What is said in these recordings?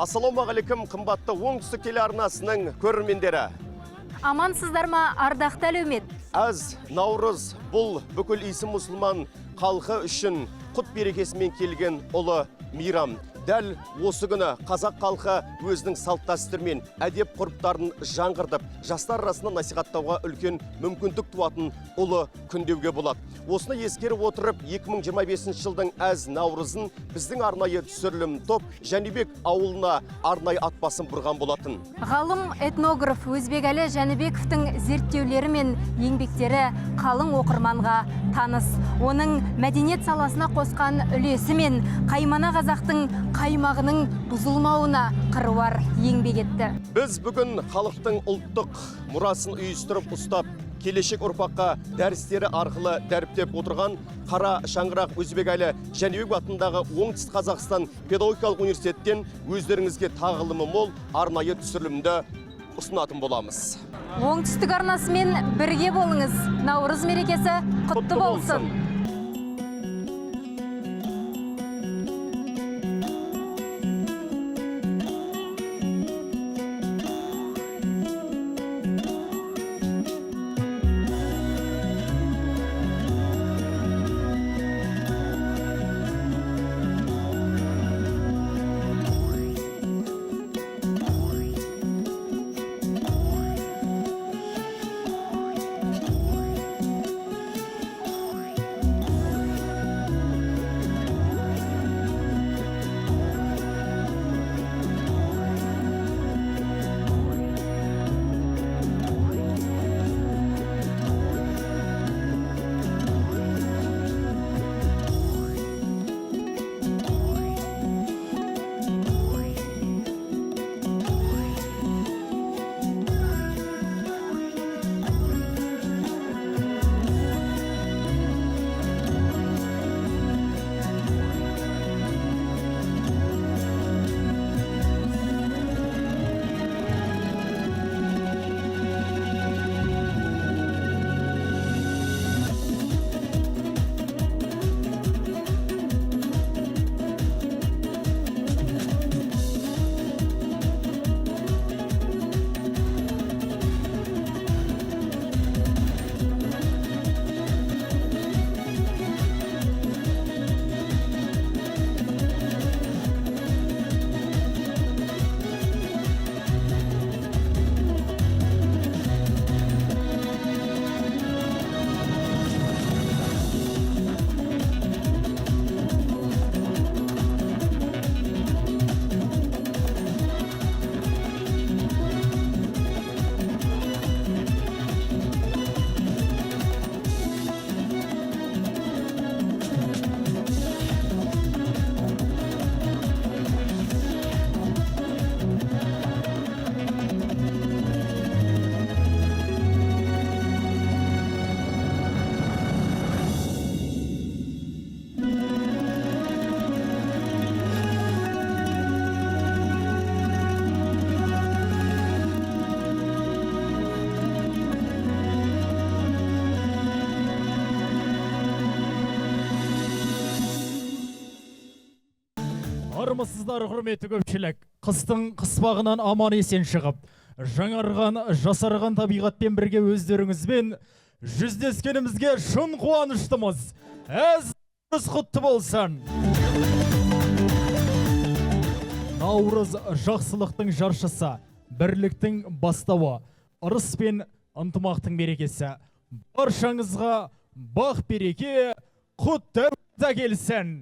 Ассалаумағалейкум, қымбатты оңтүстік телеарнасының көрермендері. Амансыздар ма, ардақты әлеумет? Аз Наурыз бұл бүкіл исі мұсылман халқы үшін құт берекесімен келген ұлы мейрам. Дәл осы күні қазақ халқы өзінің салт дәстүрмен әдеп ғұрыптарын жаңғыртып, жастар арасында насихаттауға үлкен мүмкіндік туатын ұлы күн деуге болады. Осыны ескеріп отырып, 2025 жылдың әз Наурызын біздің арнайы түсірілім топ Жәнібек ауылына арнайы атбасын бұрған болатын. Ғалым этнограф Өзбекәлі Жәнібековтің зерттеулері мен еңбектері қалың оқырманға таныс. Оның мәдениет саласына қосқан үлесі мен қаймана қазақтың қаймағының бұзылмауына қыруар еңбек етті. Біз бүгін халықтың ұлттық мұрасын үйістіріп ұстап, келешек ұрпаққа дәрістері арқылы дәріптеп отырған Қара Шаңырақ Өзбекәлі Жәнібеков атындағы Оңтүстік Қазақстан педагогикалық университеттен өздеріңізге тағылымы мол арнайы түсірілімді ұсынатын боламыз. Оңтүстік арнасымен бірге болыңыз. Наурыз мерекесі құтты болсын. Армысыздар, құрметті көпшілік. Қыстың қыспағынан аман есен шығып, жаңарған, жасарған табиғатпен бірге өздеріңізбен жүздескенімізге шын қуаныштымыз. Әз құтты болсын. Наурыз жақсылықтың жаршысы, бірліктің бастауы, ырыс пен ынтымақтың берекесі. Баршаңызға бақ береке, құт дәуірді келсін.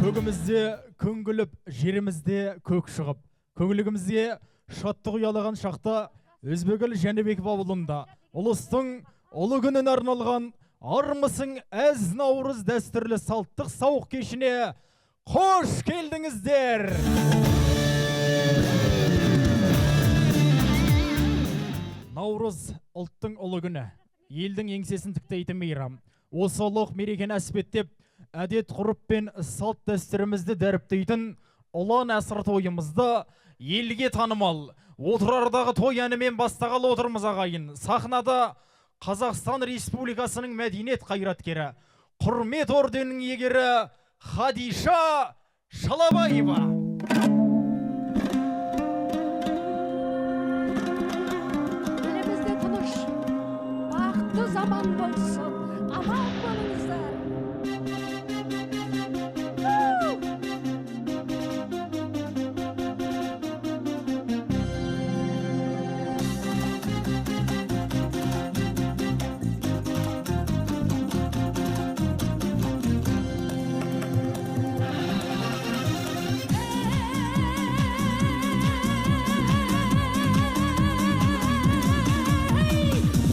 Көгімізде күнгіліп, жерімізде көк шығып, көңілігімізде шаттық ұялаған шақта Өзбекәлі Жәнібеков ауылында ұлыстың ұлы күнін арналған Армысың әз Наурыз дәстүрлі салттық сауық кешіне қош келдіңіздер. Наурыз ұлттың ұлы күні, елдің еңсесін тіктейтін мейрам. Осы ұлық мерекені әспеттеп, әдет ғұрып пен салт дәстүрімізді дәріптейтін ұлан әсір тойымызды елге танымал отырардағы той әнімен бастағалы отырмыз ағайын. Сахнада Қазақстан Республикасының мәдениет қайраткері, құрмет орденінің егері Хадиша Шалабаева. Елімізде тыныш, бақытты заман болсын, аман болыңыздар.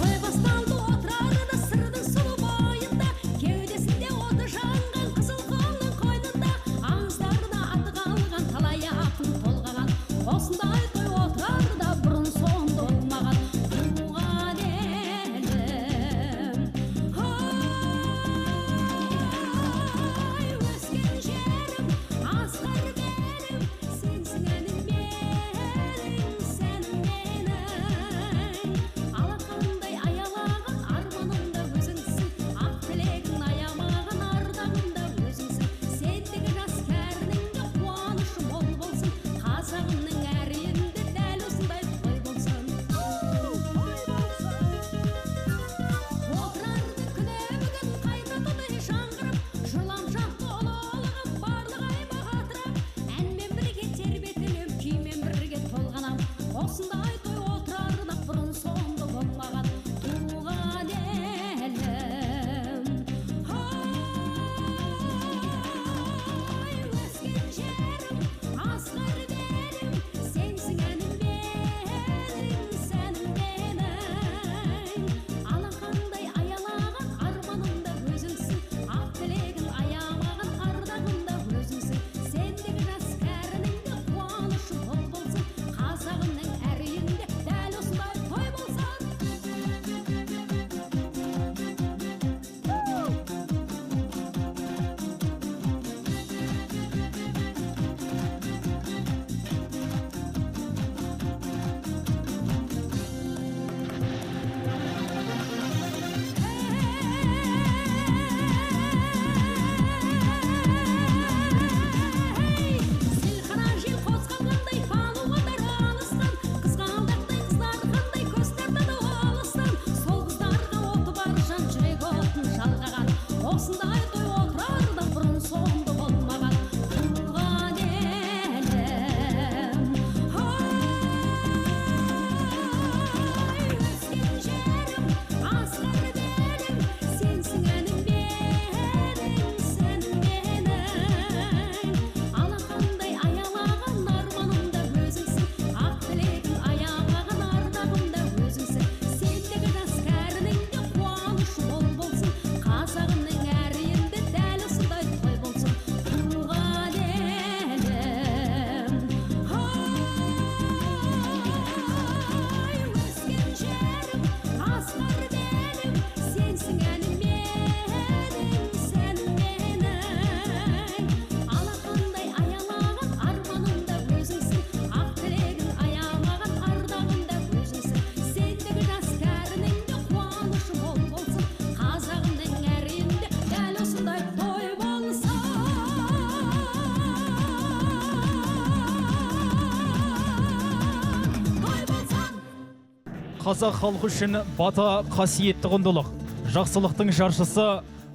Ой басталды отырарда сырдың сұлу бойында, кеудесінде оты жанған қызыл қолың қойнында, аңыздарына аты қалған талай ақын толғаған, осындай той отырарда бұрын соңды болмаған туған елім. Ой, өскен жерім, асқар белім, сенсің әнім менің, сәнім менің. Алақандай аялаған арманымда өзіңсің, ақ тілегін аямаған ардағымда өзіңсің. Сендегі жас кәрініңде қуанышы мол болсын, қазағымның әр елінде дәл осындай той болсын. Отырарды күні бүгін қайта жаңғырып, жылам жақты ұлылығым барлық аймақ атырап, әнмен бірге тербетілем, күймен бірге толғанам. Осындай той отырарда бұрын соңды болмаған туған елім. Ой, өскен жерім, асқар белім, сенсің әнім менің, сәнім менің. Алақандай аялаған арманымда өзіңсің, ақ тілегін аямаған ардағымда өзіңсің. Сендегі жас кәрініңде қуанышы мол болсын, қазағымның әр елінде дәл осындай той болсын. Зілхана жел қозғалғандай палуандар алыстан, қызғалдақтай қыздар қандай көз тартады алыстан. Сол қыздарға оты бар жан жүрек отын жалғаған, осындай той отырарда бұрын соңды болмаған туған елім. Ой, өскен жерім, асқар белім, сенсің әнім менің, сәнім менің. Алақандай аялаған арманымда өзіңсің, ақ тілегін аямаған ардағымда өзіңсің. Сендегі жас кәрініңде қуанышы мол болсын, қазағымның әр елінде дәл осындай той болсын туған елім. Ой, өскен жерім, асқар белім, сенсің әнім менің, сәнім менің. Алақандай аялаған арманымда өзіңсің, ақ тілегін аямаған ардағымда өзіңсің. Сендегі жас кәрініңде қуанышы мол болсын, қазағымның әр елінде дәл осындай той болсын. Той болсын. Қазақ халқы үшін бата қасиетті құндылық. Жақсылықтың жаршысы,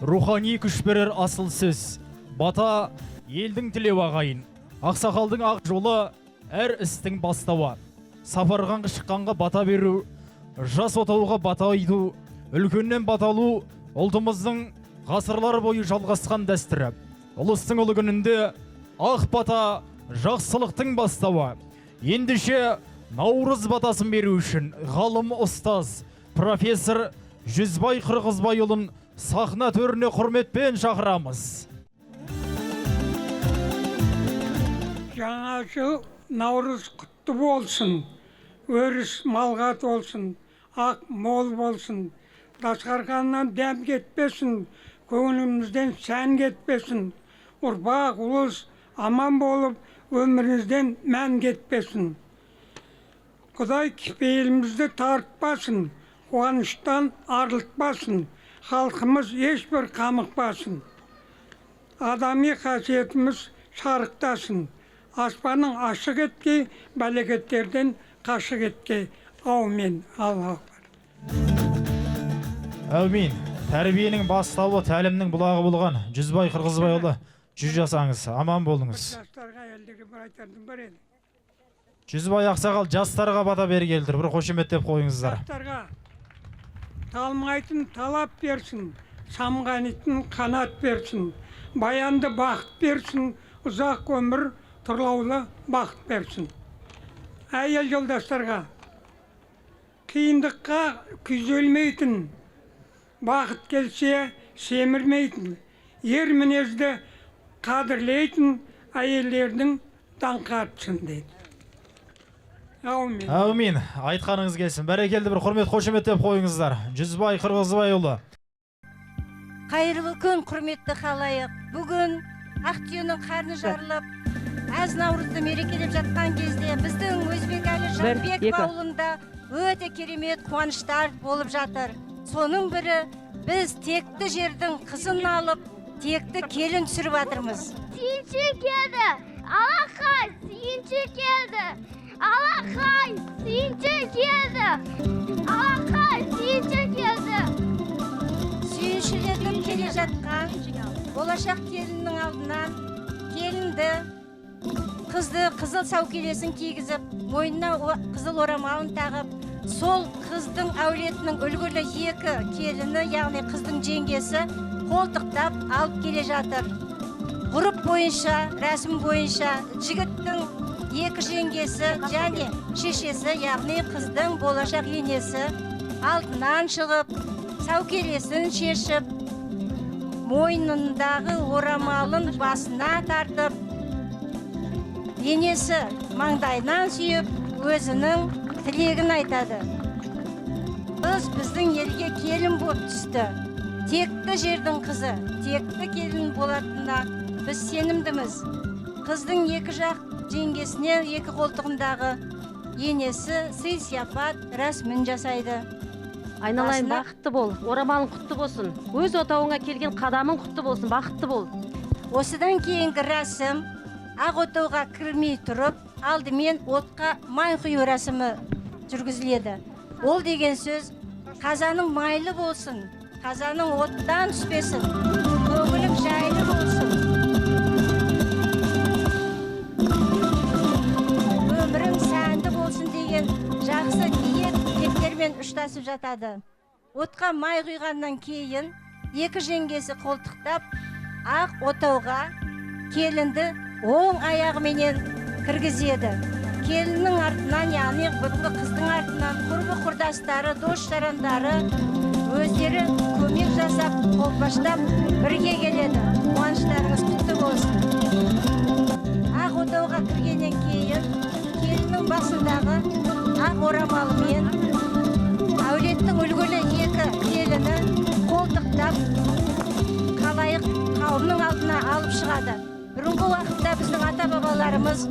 рухани күш берер асыл сөз. Бата елдің тілеу ағайын. Ақсақалдың ақ жолы әр істің бастауы. Сапарға шыққанға бата беру, жас отауға бата айту, үлкеннен бата алу ұлтымыздың ғасырлар бойы жалғасқан дәстүрі. Ұлыстың ұлы күнінде ақ бата жақсылықтың бастауы. Ендеше наурыз батасын беру үшін ғалым ұстаз профессор Жүзбай Қырғызбайұлын сахна төріне құрметпен шақырамыз. Жаңа жыл наурыз құтты болсын, өріс малға толсын, ақ мол болсын, дастарханнан дәм кетпесін, көңілімізден сән кетпесін, ұрпақ ұлыс аман болып, өміріңізден мән кетпесін. Құдай кепелімізді тартпасын, қуаныштан арылтпасын, халқымыз ешбір қамықпасын. адами қасиетіміз шарықтасын. Аспанның ашық етке, бәлекеттерден қашық етке. Аумин. Аллаху акбар. Әумин. Тәрбиенің бастауы тәлімнің бұлағы болған Жүзбай Қырғызбайұлы, жүз жасаңыз, аман болыңыз. Жастарға елдегі бір айтардың бір еді. Жүзбай ақсақал жастарға бата бергелдір, бір қошеметтеп қойыңыздар. Жастарға талмайтын талап берсін, самғанитын қанат берсін, баянды бақыт берсін, ұзақ өмір тұрлаулы бақыт берсін. Әйел жолдастарға қиындыққа күйзелмейтін, бақыт келсе семірмейтін, ер мінезді қадірлейтін әйелдердің даңқы артсын дейді. Аумин. Әумин. Айтқаныңыз келсін. Бәрекелді бір құрмет қошеметтеп қойыңыздар. Жүзбай Қырғызбайұлы. Қайырлы күн, құрметті халайық. Бүгін Ақтүйенің қарны жарылып, әз наурызды мерекелеп жатқан кезде біздің Өзбекәлі Жанбек ауылында өте керемет қуаныштар болып жатыр. Соның бірі біз текті жердің қызын алып, текті келін түсіріп жатырмыз. Сүйінші келді, Алақай, сүйінші келді. Алақай, сүйінші келді. Алақай, сүйінші келді. Сүйіншілетіп келе жатқан болашақ келіннің алдынан келінді, қызды қызыл саукелесін кигізіп, мойнына қызыл орамалын тағып, сол қыздың әулетінің үлгілі екі келіні, яғни қыздың жеңгесі қолтықтап алып келе жатыр. Ғұрып бойынша, рәсім бойынша жігіттің екі жеңгесі және шешесі, яғни қыздың болашақ енесі алдынан шығып, саукелесін шешіп, мойнындағы орамалын басына тартып, енесі маңдайынан сүйіп, өзінің тілегін айтады. Қыз біздің елге келін болып түсті. Текті жердің қызы, текті келін болатынына біз сенімдіміз. Қыздың екі жақ жеңгесіне екі қолтығындағы енесі сый сияпат рәсімін жасайды. Айналайын, бақытты бол, орамалың құтты болсын. Өз отауыңа келген қадамың құтты болсын, бақытты бол. Осыдан кейінгі рәсім ақ отауға кірмей тұрып, алдымен отқа май құю рәсімі жүргізіледі. Ол деген сөз қазаның майлы болсын, қазаның оттан түспесін, көңілім жайлы болсын. Өмірің сәнді болсын деген жақсы ниет тілектермен ұштасып жатады. Отқа май құйғаннан кейін екі жеңгесі қолтықтап ақ отауға келінді оң аяғыменен кіргізеді. Келіннің артынан, яғни бүгінгі қыздың артынан құрбы құрдастары, дос-жарандары өздері көмек жасап, қолпаштап бірге келеді. Қуаныштарыңыз құтты болсын. Ақ отауға кіргеннен кейін келіннің басындағы ақ орамалымен әулеттің үлгілі екі келіні қолтықтап халайық қауымның алдына алып шығады. Бұрынғы уақытта біздің ата-бабаларымыз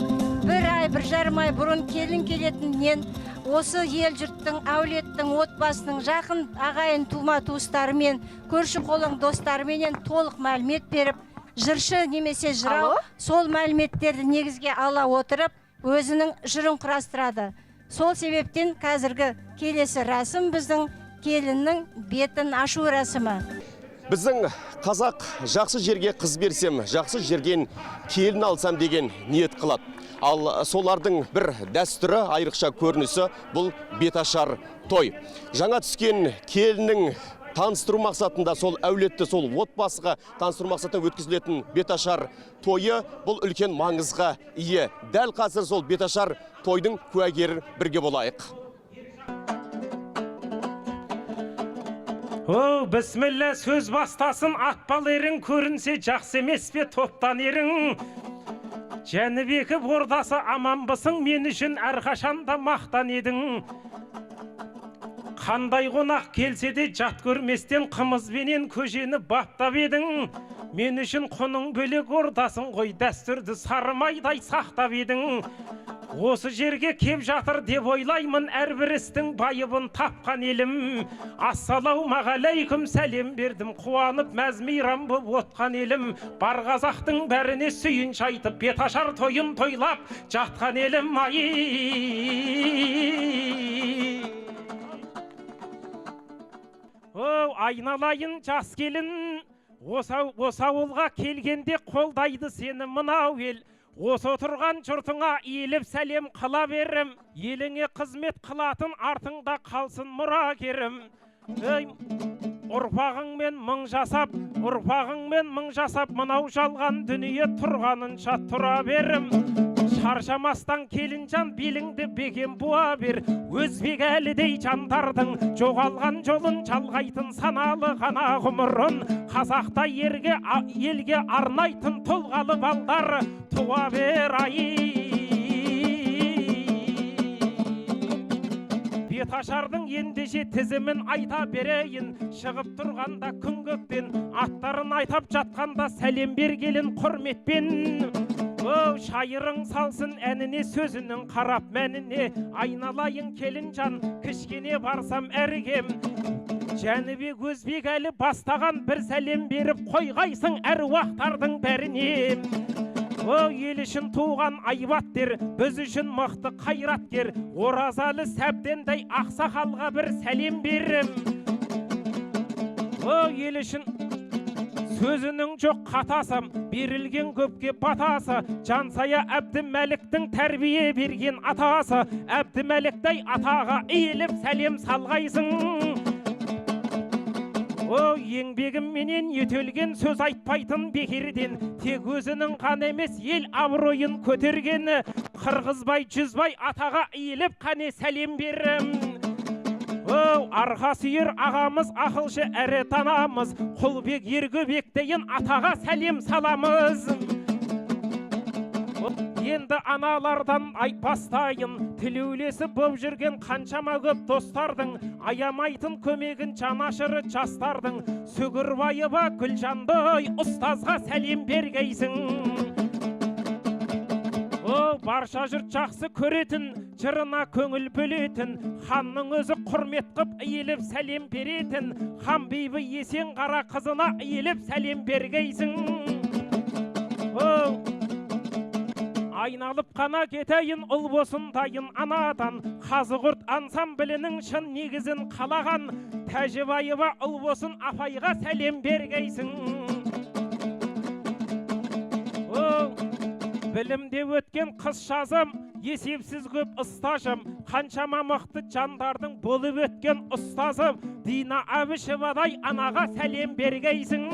бір ай, бір жарым ай бұрын келін келетіннен осы ел жұрттың, әулеттің, отбасының жақын ағайын тума туыстарымен, көрші қолың достарыменен толық мәлімет беріп, жыршы немесе жырау сол мәліметтерді негізге ала отырып, өзінің жырын құрастырады. Сол себептен қазіргі келесі рәсім біздің келіннің бетін ашу рәсімі. Біздің қазақ жақсы жерге қыз берсем, жақсы жерген келін алсам деген ниет қылады. Ал солардың бір дәстүрі, айрықша көрінісі бұл беташар той. Жаңа түскен келіннің таныстыру мақсатында, сол әулетті, сол отбасыға таныстыру мақсатында өткізілетін беташар тойы бұл үлкен маңызға ие. Дәл қазір сол беташар тойдың куәгері бірге болайық. О, бісміллә, сөз бастасын, атпал ерің көрінсе жақсы емес пе топтан ерің. Жәнібегі ордасы аманбысың, мен үшін әрқашанда мақтан едің. Қандай қонақ келсе де жат көрместен қымызбенен көжені баптап едің. Мен үшін құның бөлек ордасың ғой, дәстүрді сарымайдай сақтап едің. Осы жерге кеп жатыр деп ойлаймын, әрбір істің байыбын тапқан елім. Ассалаумағалейкум сәлем бердім, қуанып мәз-мейрам боп отқан елім. Бар қазақтың бәріне сүйінші айтып, беташар тойын тойлап жатқан елім. Айналайын жас келін, осы ауылға келгенде қолдайды сені мынау ел. Осы отырған жұртыңа иіліп сәлем қыла берім, еліңе қызмет қылатын артыңда қалсын мұрагерім. Ұрпағыңмен мың жасап, мынау жалған дүние тұрғанынша тұра берім. Шаршамастан келінжан беліңді бекем буа бер, өзбек әлідей жандардың жоғалған жолын жалғайтын саналы ғана ғұмырын, қазақта елге арнайтын тұлғалы балдар туа бер. Беташардың ендеше тізімін айта берейін, шығып тұрғанда күн көктен, аттарын айтап жатқанда сәлем бергелін құрметпен. Шайырың салсын әніне, сөзінің қарап мәніне, айналайын келінжан, кішкене барсам әргем. Жәнібек Өзбек әлі бастаған бір сәлем беріп қойғайсың әруақтардың бәріне. Ел үшін туған айбаттер, біз үшін мықты қайраткер, Оразалы Сәбдендай ақсақалға бір сәлем берім. Ел үшін сөзінің жоқ қатасым, берілген көпке батасы, Жансая Әбдімәліктің тәрбие берген атасы, Әбдімәліктай атаға иіліп сәлем салғайсың. Еңбегімменен етелген сөз айтпайтын бекерден, тек өзінің ғана емес ел абыройын көтергені, Қырғызбай Жүзбай атаға иіліп қане сәлем берім. Арқа сүйер ағамыз, ақылшы әрі танамыз, Құлбек Ергөбектейін атаға сәлем саламыз. Енді аналардан бастайын, тілеулесі боп жүрген қаншама көп достардың, аямайтын көмегін жанашыры жастардың, Сүгірбайыба Гүлжандай ұстазға сәлем бергейсің. Барша жұрт жақсы көретін, жырына көңіл бөлетін, ханның өзі құрмет қып иіліп сәлем беретін, хан бейбі есен қара қызына иіліп сәлем бергейсің. Айналып қана кетейін ұл босындайын анадан, Қазығұрт ансамблінің шын негізін қалаған, Тәжібайыба ұл босын апайға сәлем бергейсің. Білімде өткен қыз жазым, есепсіз көп ұстажым, қаншама мықты жандардың болып өткен ұстазым, Дина Әбішевадай анаға сәлем бергейсің.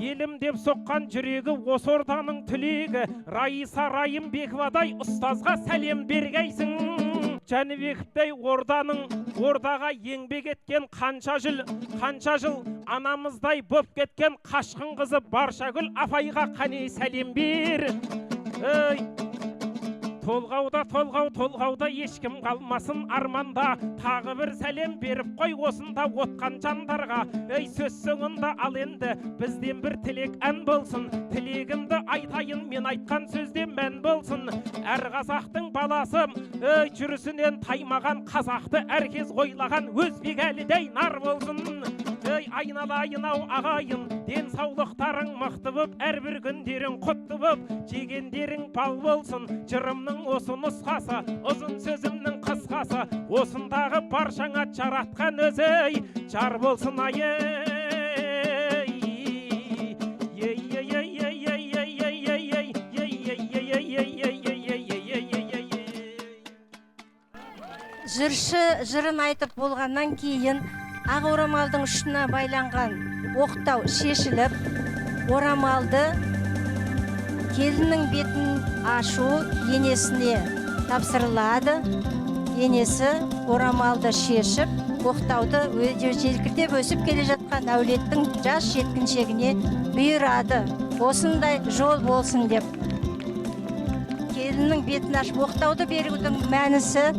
Елім деп соққан жүрегі осы орданың түлегі, Раиса Райымбековадай ұстазға сәлем бергейсің. Жәнібековтай ордаға еңбек еткен қанша жыл, анамыздай боп кеткен қашқын қызы Баршагүл апайға қане сәлем бер. Толғауда ешкім қалмасын арманда, тағы бір сәлем беріп қой осында отқан жандарға. Сөз соңында ал енді бізден бір тілек ән болсын, тілегімді айтайын, мен айтқан сөзде мән болсын. Әр қазақтың баласым, жүрісінен таймаған қазақты әркез ойлаған Өзбек әлідей нар болсын. Айналайын ау ағайын, денсаулықтарың мықты боп, әрбір күндерің құтты боп, жегендерің бал болсын. Жырымның осы нұсқасы, ұзын сөзімнің қысқасы, осындағы баршаңа жаратқан өзі жар болсын. Жыршы жырын айтып болғаннан кейін ақ орамалдың ұшына байланған оқтау шешіліп, орамалды келіннің бетін ашу енесіне тапсырылады. Енесі орамалды шешіп, оқтауды желкіртеп өсіп келе жатқан әулеттің жас жеткіншегіне бұйырады. Осындай жол болсын деп. Келіннің бетін ашып, оқтауды берудің мәнісі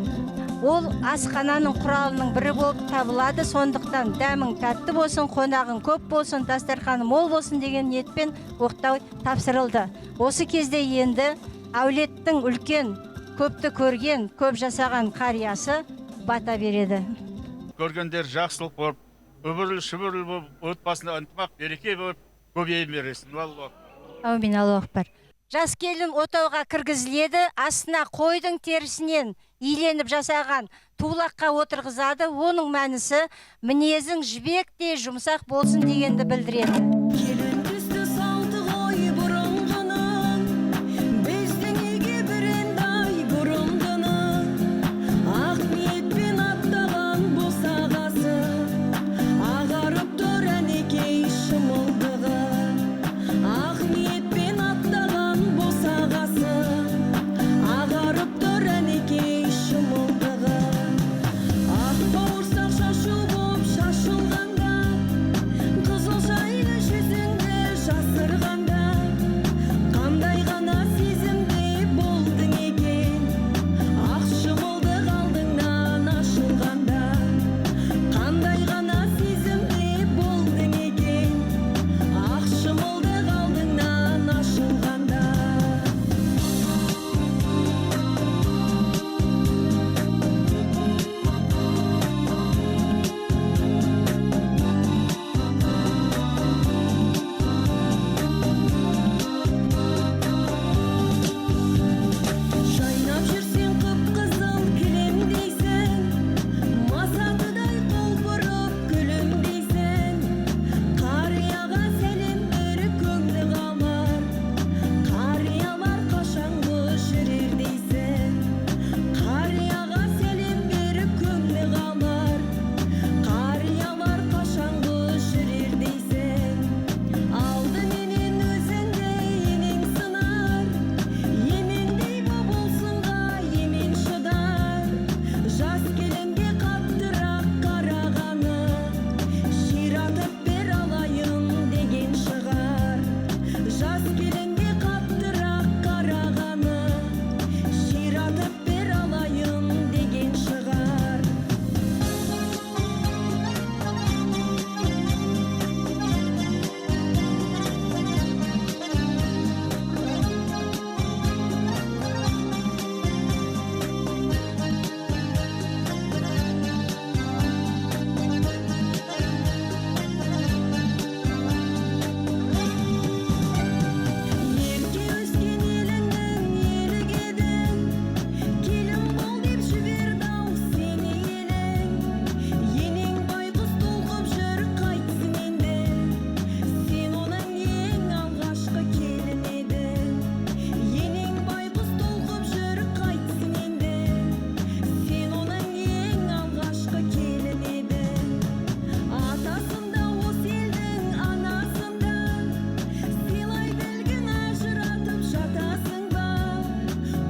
ол асхананың құралының бірі болып табылады. Сондықтан дәмің тәтті болсын, қонағың көп болсын, дастарханы мол болсын деген ниетпен оқтау тапсырылды. Осы кезде енді әулеттің үлкен, көпті көрген, көп жасаған қариясы бата береді. Көргендер жақсылық болып, өбірлі-шүбірлі болып, отбасында ынтымақ, береке болып, көбейе бересін. Әумин, Аллаху акбар. Жас келін отауға кіргізіледі, астына қойдың терісінен иленіп жасаған тулаққа отырғызады. Оның мәнісі мінезің жібектей жұмсақ болсын дегенді білдіреді. Келін түсті салты ғой бұрынғының, біздің үйге бірендай бұрымдының. Ақ ниетпен аттаған босағасы, ағарып тұр әнекей шымылдығы. Ақ ниетпен аттаған босағасы, ағарып тұр әнекей шымылдығы. Ақ бауырсақ шашу боп шашылғанда, қызыл жайлы жүзіңді жасырғанда, қандай ғана сезімде болдың екен. Ақ шымылдық алдыңнан ашылғанда, қандай ғана сезімде болдың екен. Ақ шымылдық алдыңнан ашылғанда. Жайнап жүрсең қып-қызыл кілемдейсің, масатыдай құлпырып күлімдейсің. Қарияға сәлем бер көңілі қалар, қариялар қашанғы жүрер дейсің. Қарияға сәлем бер көңілі қалар, қариялар қашанғы жүрер дейсің. Алдыменен өзіңді енең сынар, емендей болсынға емен шыдар. Жас келінге қаттырақ қарағаны, ширатып бер алайын деген шығар. Жас келінге қаттырақ қарағаны, ширатып бер алайын деген шығар. Ерке өскен еліңнің елік едің, келін бол деп жіберді-ау сені елің. Енең байқұс толқып жүр қайтсын енді, сен оның ең алғашқы келін едің. Енең байқұс толқып жүр қайтсын енді, сен оның ең алғашқы келін едің. Атасында осы елдің анасында, сыйлай білгін ажыратып жатасың ба?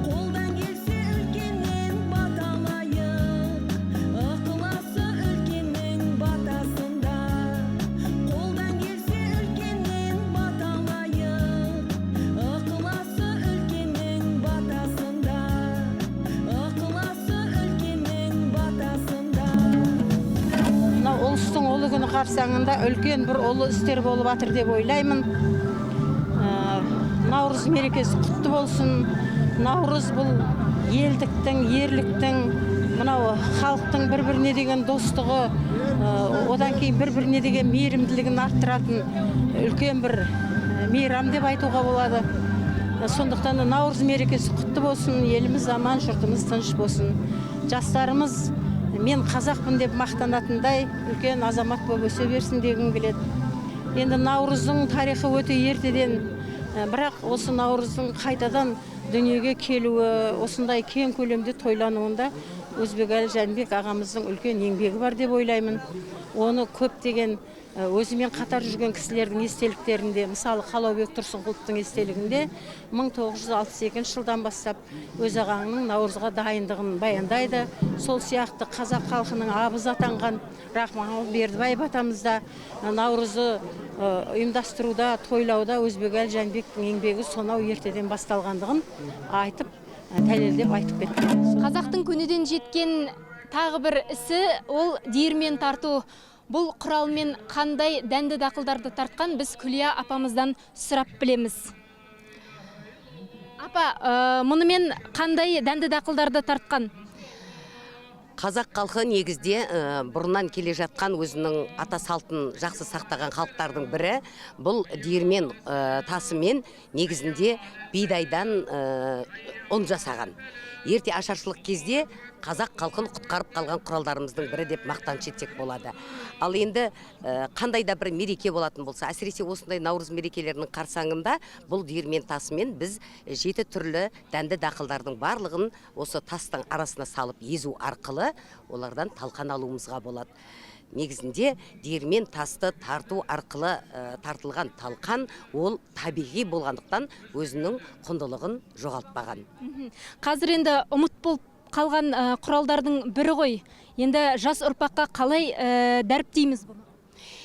Қолдан келсе үлкеннен бата алайық, ықыласы үлкеннің батасында. Қолдан келсе үлкеннен бата алайық, ықыласы үлкеннің батасында. Ықыласы үлкеннің батасында. Мына ұлыстың ұлы күні қарсаңында үлкен бір ұлы істер болып жатыр деп ойлаймын. Наурыз мерекесі құтты болсын. Наурыз бұл елдіктің, ерліктің, мынау халықтың бір-біріне деген достығы, одан кейін бір-біріне деген мейірімділігін арттыратын үлкен бір мейрам деп айтуға болады. Сондықтан да наурыз мерекесі құтты болсын, еліміз аман, жұртымыз тыныш болсын. Жастарымыз мен қазақпын деп мақтанатындай үлкен азамат болып өсе берсін дегім келеді. Енді наурыздың тарихы өте ертеден, бірақ осы наурыздың қайтадан дүниеге келуі, осындай кең көлемде тойлануында Өзбекәлі Жәнібек ағамыздың үлкен еңбегі бар деп ойлаймын. Оны көптеген өзімен қатар жүрген кісілердің естеліктерінде, мысалы Қалаубек Тұрсынқұловтың естелігінде 1962 жылдан бастап өз ағаңның наурызға дайындығын баяндайды. Сол сияқты қазақ халқының абызы атанған Рахманғали Бердібаев атамыз да наурызы ұйымдастыруда, тойлауда Өзбекәлі Жәнібектің еңбегі сонау ертеден басталғандығын айтып, дәлелдеп айтып кетті. Қазақтың көнеден жеткен тағы бір ісі ол диірмен тарту. Бұл құралмен қандай дәнді дақылдарды тартқан біз Күлия апамыздан сұрап білеміз. Апа, мұнымен қандай дәнді дақылдарды тартқан? Қазақ халқы негізде бұрыннан келе жатқан өзінің ата салтын жақсы сақтаған халықтардың бірі. Бұл диірмен тасымен негізінде бидайдан ұн жасаған. Ерте ашаршылық кезде қазақ халқын құтқарып қалған құралдарымыздың бірі деп мақтаныш етсек болады. Ал енді қандай да бір мереке болатын болса, әсіресе осындай наурыз мерекелерінің қарсаңында бұл диірмен тасымен біз 7 түрлі дәнді дақылдардың барлығын осы тастың арасына салып езу арқылы олардан талқан алуымызға болады. Негізінде диірмен тасты тарту арқылы тартылған талқан ол табиғи болғандықтан өзінің құндылығын жоғалтпаған. Қазір енді ұмыт болып қалған құралдардың бірі ғой. Енді жас ұрпаққа қалай дәріптейміз бұны?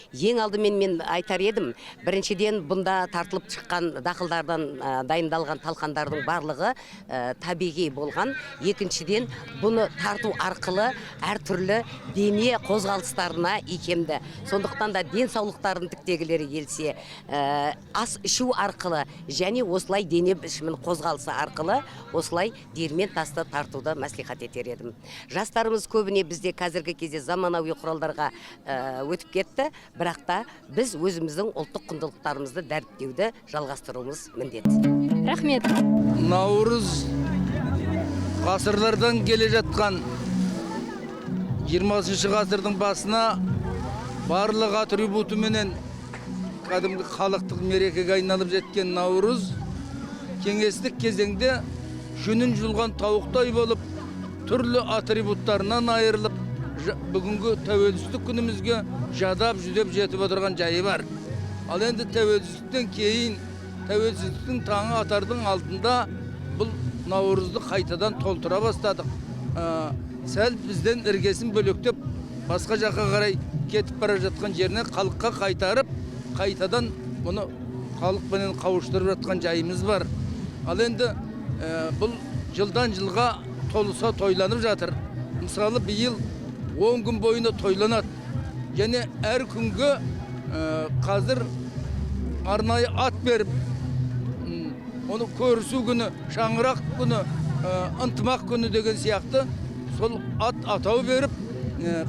Ең алдымен мен айтар едім, біріншіден бұнда тартылып шыққан дақылдардан дайындалған талқандардың барлығы табиғи болған. Екіншіден, бұны тарту арқылы әртүрлі дене қозғалыстарына икемді. Сондықтан да денсаулықтарын тіктегілері келсе, ас ішу арқылы және осылай дене бішімін қозғалысы арқылы осылай диірмен тасты тартуды мәслихат етер едім. Жастарымыз көбіне бізде қазіргі кезде заманауи құралдарға өтіп кетті. Бірақ та біз өзіміздің ұлттық құндылықтарымызды дәріптеуді жалғастыруымыз міндет. Рахмет. Наурыз ғасырлардан келе жатқан 20 ғасырдың басына барлық атрибутыменен кәдімгі халықтық мерекеге айналып жеткен Наурыз кеңестік кезеңде жүнін жұлған тауықтай болып түрлі атрибуттарынан айырылып бүгінгі тәуелсіздік күнімізге жадап жүдеп жетіп отырған жайы бар. Ал енді тәуелсіздіктен кейін, тәуелсіздіктің таңы атардың алдында бұл Наурызды қайтадан толтыра бастадық. Сәл бізден іргесін бөлектеп, басқа жаққа қарай кетіп бара жатқан жеріне халыққа қайтарып, қайтадан бұны халықпенен қауыштырып жатқан жайымыз бар. Ал енді бұл жылдан жылға толыса тойланып жатыр. Мысалы, биыл 10 күн бойында тойланады. Және әр күнге қазір арнайы ат беріп, оны көрісу күні, шаңырақ күні, ынтымақ күні деген сияқты сол ат атау беріп,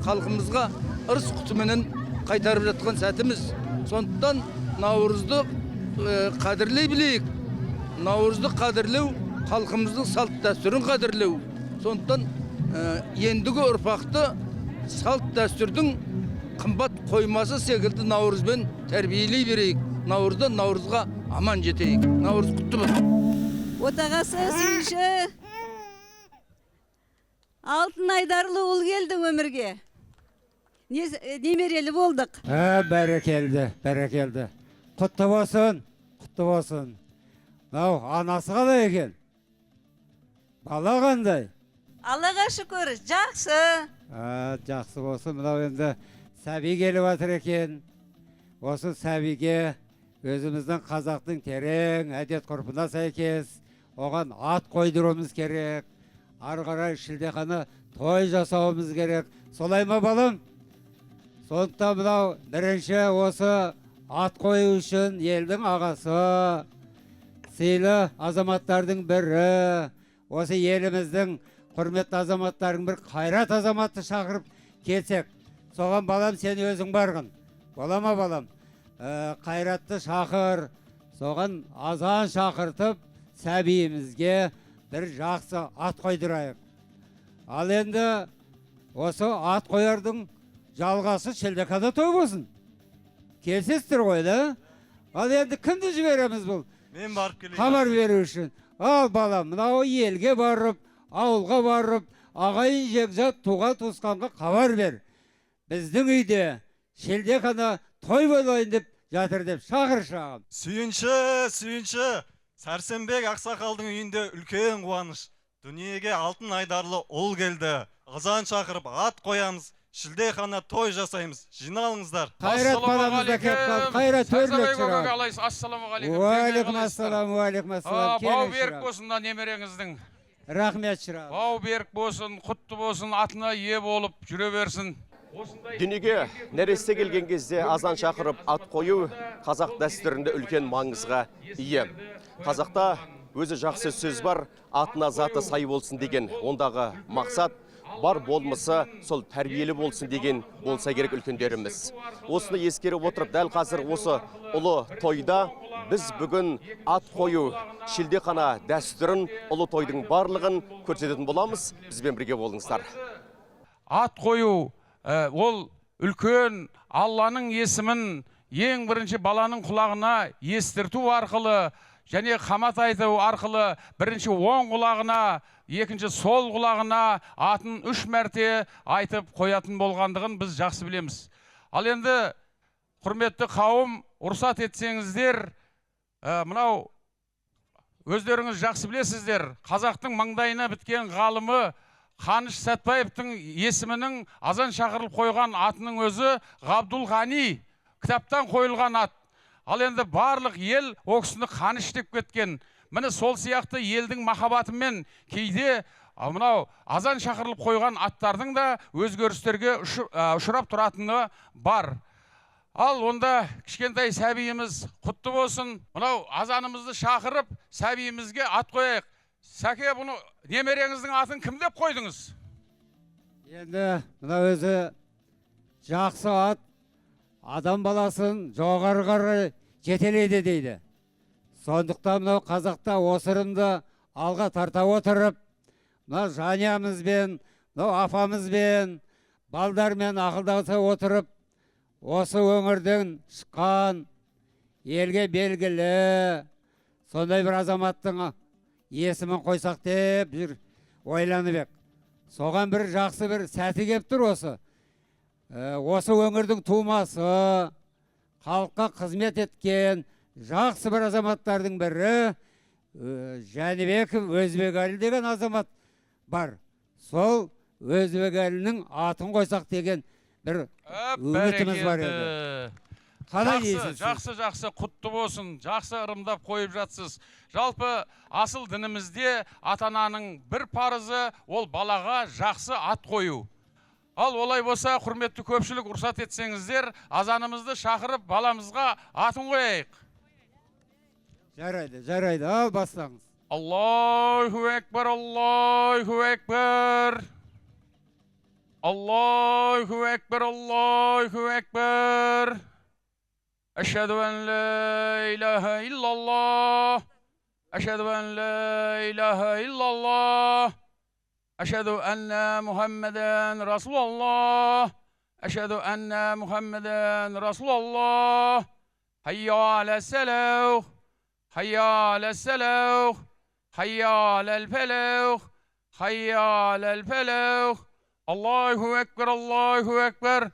халқымызға ырыс құтыменен қайтарып жатқан сәтіміз. Сондықтан Наурызды қадірлей білейік. Наурызды қадірлеу, халқымыздың салт дәстүрін қадірлеу. Сондықтан ендігі ұрпақты салт дәстүрдің қымбат қоймасы секілді Наурызбен тәрбиелей берейік. Наурыздан Наурызға аман жетейік. Наурыз құтты болсын. Отағасы сүйінші алтын айдарлы ұл келді өмірге. Немерелі болдық. Бәрекелді. Құтты болсын. Анасы қалай екен? Бала қандай? Аллаға шүкір, жақсы. Жақсы болсын. Мынау енді сәби келіп жатыр екен. Осы сәбиге өзіміздің қазақтың терең әдет ғұрпына сәйкес оған ат қойдыруымыз керек. Ары қарай шілдехана той жасауымыз керек. Солай ма балам? Сондықтан мынау бірінші осы ат қою үшін елдің ағасы, сыйлы азаматтардың бірі, осы еліміздің құрметті азаматтардың бір қайрат азаматты шақырып келсек, соған балам сен өзің барғын. Бола ма балам? Қайратты шақыр, соған азан шақыртып, сәбиімізге бір жақсы ат қойдырайық. Ал енді осы ат қоярдың жалғасы шілдехана той болсын. Келсестір ғой да? Ал енді кімді жібереміз бұл? Мен барып келейін. Хабар беру үшін. Ал балам, мынау елге барып, ауылға барып, ағайын жекжат туған туысқанға хабар бер. Біздің үйде шілдехана той болайын деп жатыр деп шақыр шағым. Сүйінші. Сәрсенбек Ақсақалдың үйінде үлкен қуаныш. Дүниеге алтын айдарлы ұл келді. Азан шақырып ат қоямыз. Шілдехана той жасаймыз. Жиналыңыздар. Қайрат баламызда кеп қалды. Қайрат төрлет шырағым. Ассаламағалейкум. Уағалейкум ассалам. Бау берік болсын да немереңіздің. Рахмет шырағым. Бау берік болсын, құтты болсын, атына ие болып жүре берсін. Дүниеге нәресте келген кезде азан шақырып ат қою қазақ дәстүрінде үлкен маңызға ие. Қазақта өзі жақсы сөз бар, атына заты сай болсын деген. Ондағы мақсат бар болмысы сол тәрбиелі болсын деген болса керек үлкендеріміз. Осыны ескеріп отырып, дәл қазір осы ұлы тойда біз бүгін ат қою шілдехана дәстүрін, ұлы тойдың барлығын көрсететін боламыз. Бізбен бірге болыңыздар. Ат қою ол үлкен Алланың есімін ең бірінші баланың құлағына естірту арқылы және қамат айту арқылы бірінші оң құлағына, екінші сол құлағына атын 3 мәрте айтып қоятын болғандығын біз жақсы білеміз. Ал енді құрметті қауым, рұқсат етсеңіздер, мынау өздеріңіз жақсы білесіздер, қазақтың маңдайына біткен ғалымы Қаныш Сәтбаевтың есімінің азан шақырылып қойған атының өзі Ғабдул Ғани, кітаптан қойылған ат. Ал енді барлық ел оқысыны Қаныш деп кеткен. Міне сол сияқты елдің махаббатымен кейде мынау азан шақырылып қойған аттардың да өзгерістерге ұшырап тұратыны бар. Ал онда кішкентай сәбиіміз құтты болсын. Мынау азанымызды шақырып, сәбиімізге ат қояйық. Сәке, бұны немереңіздің атын кім деп қойдыңыз? Енді мына өзі жақсы ат адам баласын жоғарғы жетелейді дейді. Сондықтан мынау қазақта осырынды алға тарта отырып, мынау жаниямызбен, мынау апамызбен, балдармен ақылдаса отырып, осы өңірдің шыққан елге белгілі сондай бір азаматтың есімін қойсақ деп жүр ойланып ек. Соған бір жақсы бір сәті кеп тұр осы. Осы өңірдің тумасы, халыққа қызмет еткен жақсы бір азаматтардың бірі Жәнібеков Өзбекәлі деген азамат бар. Сол Өзбекәлінің атын қойсақ деген бір үмітіміз бар еді. Қалай дейсіз? Жақсы, құтты болсын, жақсы ырымдап қойып жатсыз. Жалпы асыл дінімізде ата-ананың бір парызы ол балаға жақсы ат қою. Ал олай болса, құрметті көпшілік, рұқсат етсеңіздер, азанымызды шақырып баламызға атын қояйық. Жарайды, ал бастаңыз. Аллаху әкбар, Аллаху әкбар. Аллаху әкбар, Аллаху әкбар. Әшһәду ән ла илаха иллаллах. Әшһәду ән ла илаха иллаллах. Әшһәду әннә Мухаммадан Расулаллах. Әшһәду әннә Мухаммадан Расулаллах. Хайя аля сәләүх. Хайя аля сәләүх. Хайя аля фәләүх. Хайя аля фәләүх. Аллаху әкбар, Аллаху әкбар.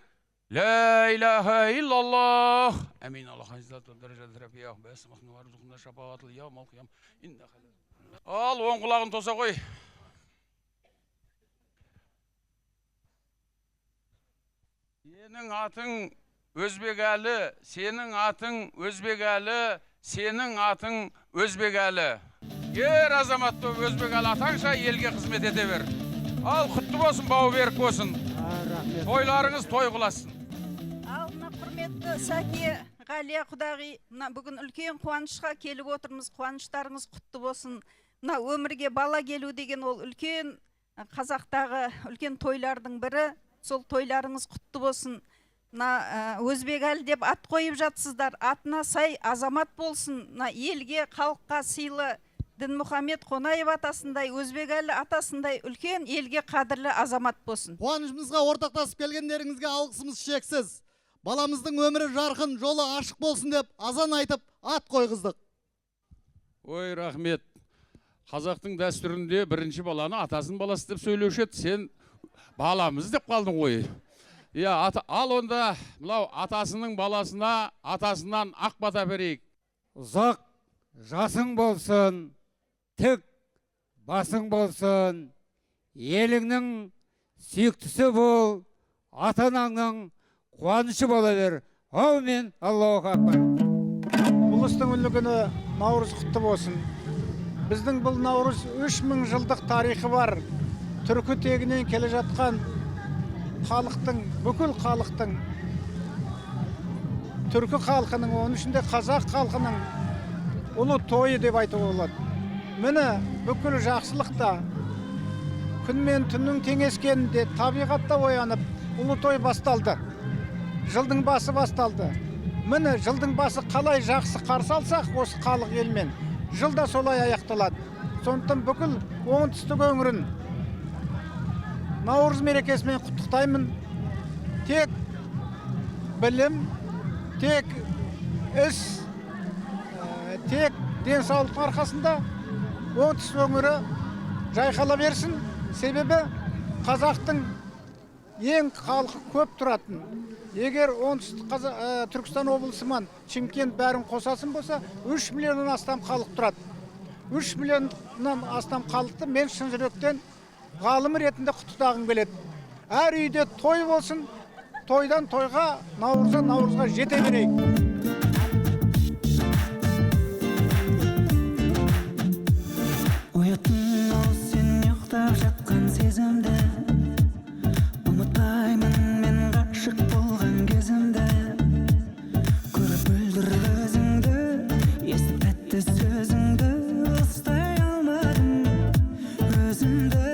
La ilahe illallah. Amin. Allah izzatı dereceli rafiyah. Besmahnu varzuqna şafaatul yawmal qiyam. Al oң құлағын тоса қой. Сенің атың Өзбекәлі, сенің атың Өзбекәлі, сенің атың Өзбекәлі. Ер азаматты Өзбекәлі атаңша елге қызмет ете бер. Ал құтты болсын, бау берік болсын. Тойларыңыз той қыласын. Ал мына құрметті Сәке, Ғалия құдағи, мына бүгін үлкен қуанышқа келіп отырмыз. Қуаныштарыңыз құтты болсын. Мына өмірге бала келу деген ол үлкен қазақтағы үлкен тойлардың бірі. Сол тойларыңыз құтты болсын. Мына Өзбекәлі деп ат қойып жатсыздар. Атына сай азамат болсын. Мына елге, халыққа сыйлы Дінмұхамед Қонаев атасындай, Өзбекәлі атасындай үлкен елге қадірлі азамат болсын. Қуанышымызға ортақтасып келгендеріңізге алғысымыз шексіз. Баламыздың өмірі жарқын, жолы ашық болсын деп азан айтып ат қойғыздық. Ой, рахмет. Қазақтың дәстүрінде бірінші баланы атасының баласы деп сөйлеуші еді, сен баламыз деп қалдың ғой. Ал онда мынау атасының баласына атасынан ақ бата берейік. Ұзақ жасың болсын, тік басың болсын, еліңнің сүйіктісі бол, ата-анаңның қуанышы бола бер. Аумин. Аллаху акбар. Ұлыстың үлгіні Наурыз құтты болсын. Біздің бұл Наурыз 3000 жылдық тарихы бар. Түркі тегінен келе жатқан халықтың, бүкіл халықтың, түркі халқының, оның ішінде қазақ халқының ұлы тойы деп айтуға болады. міне бүкіл жақсылықта күн мен түннің теңескенінде табиғатта оянып ұлы той басталды. Жылдың басы басталды. Міне жылдың басы қалай жақсы қарсы алсақ осы халық елмен жылда солай аяқталады. Сондықтан бүкіл оңтүстік өңірін Наурыз мерекесімен құттықтаймын. Тек білім, тек іс, тек денсаулықтың арқасында оңтүстік өңірі жайқала берсін. Себебі қазақтың ең халқы көп тұратын. Егер оңтүстік Түркістан облысымен Шымкент бәрін қосасын болса, 3 миллионнан астам халық тұрады. 3 миллионнан астам халықты мен шын жүректен ғалым ретінде құттықтағым келеді. Әр үйде той болсын, тойдан тойға, наурыздан наурызға жете берейік. Ояттың ау сен ұйықтап жатқан сезімді, ұмытпаймын мен ғашық болған кезімді. Көріп бүлдір көзіңді, естіп тәтті сөзіңді, ұстай алмадым өзімді.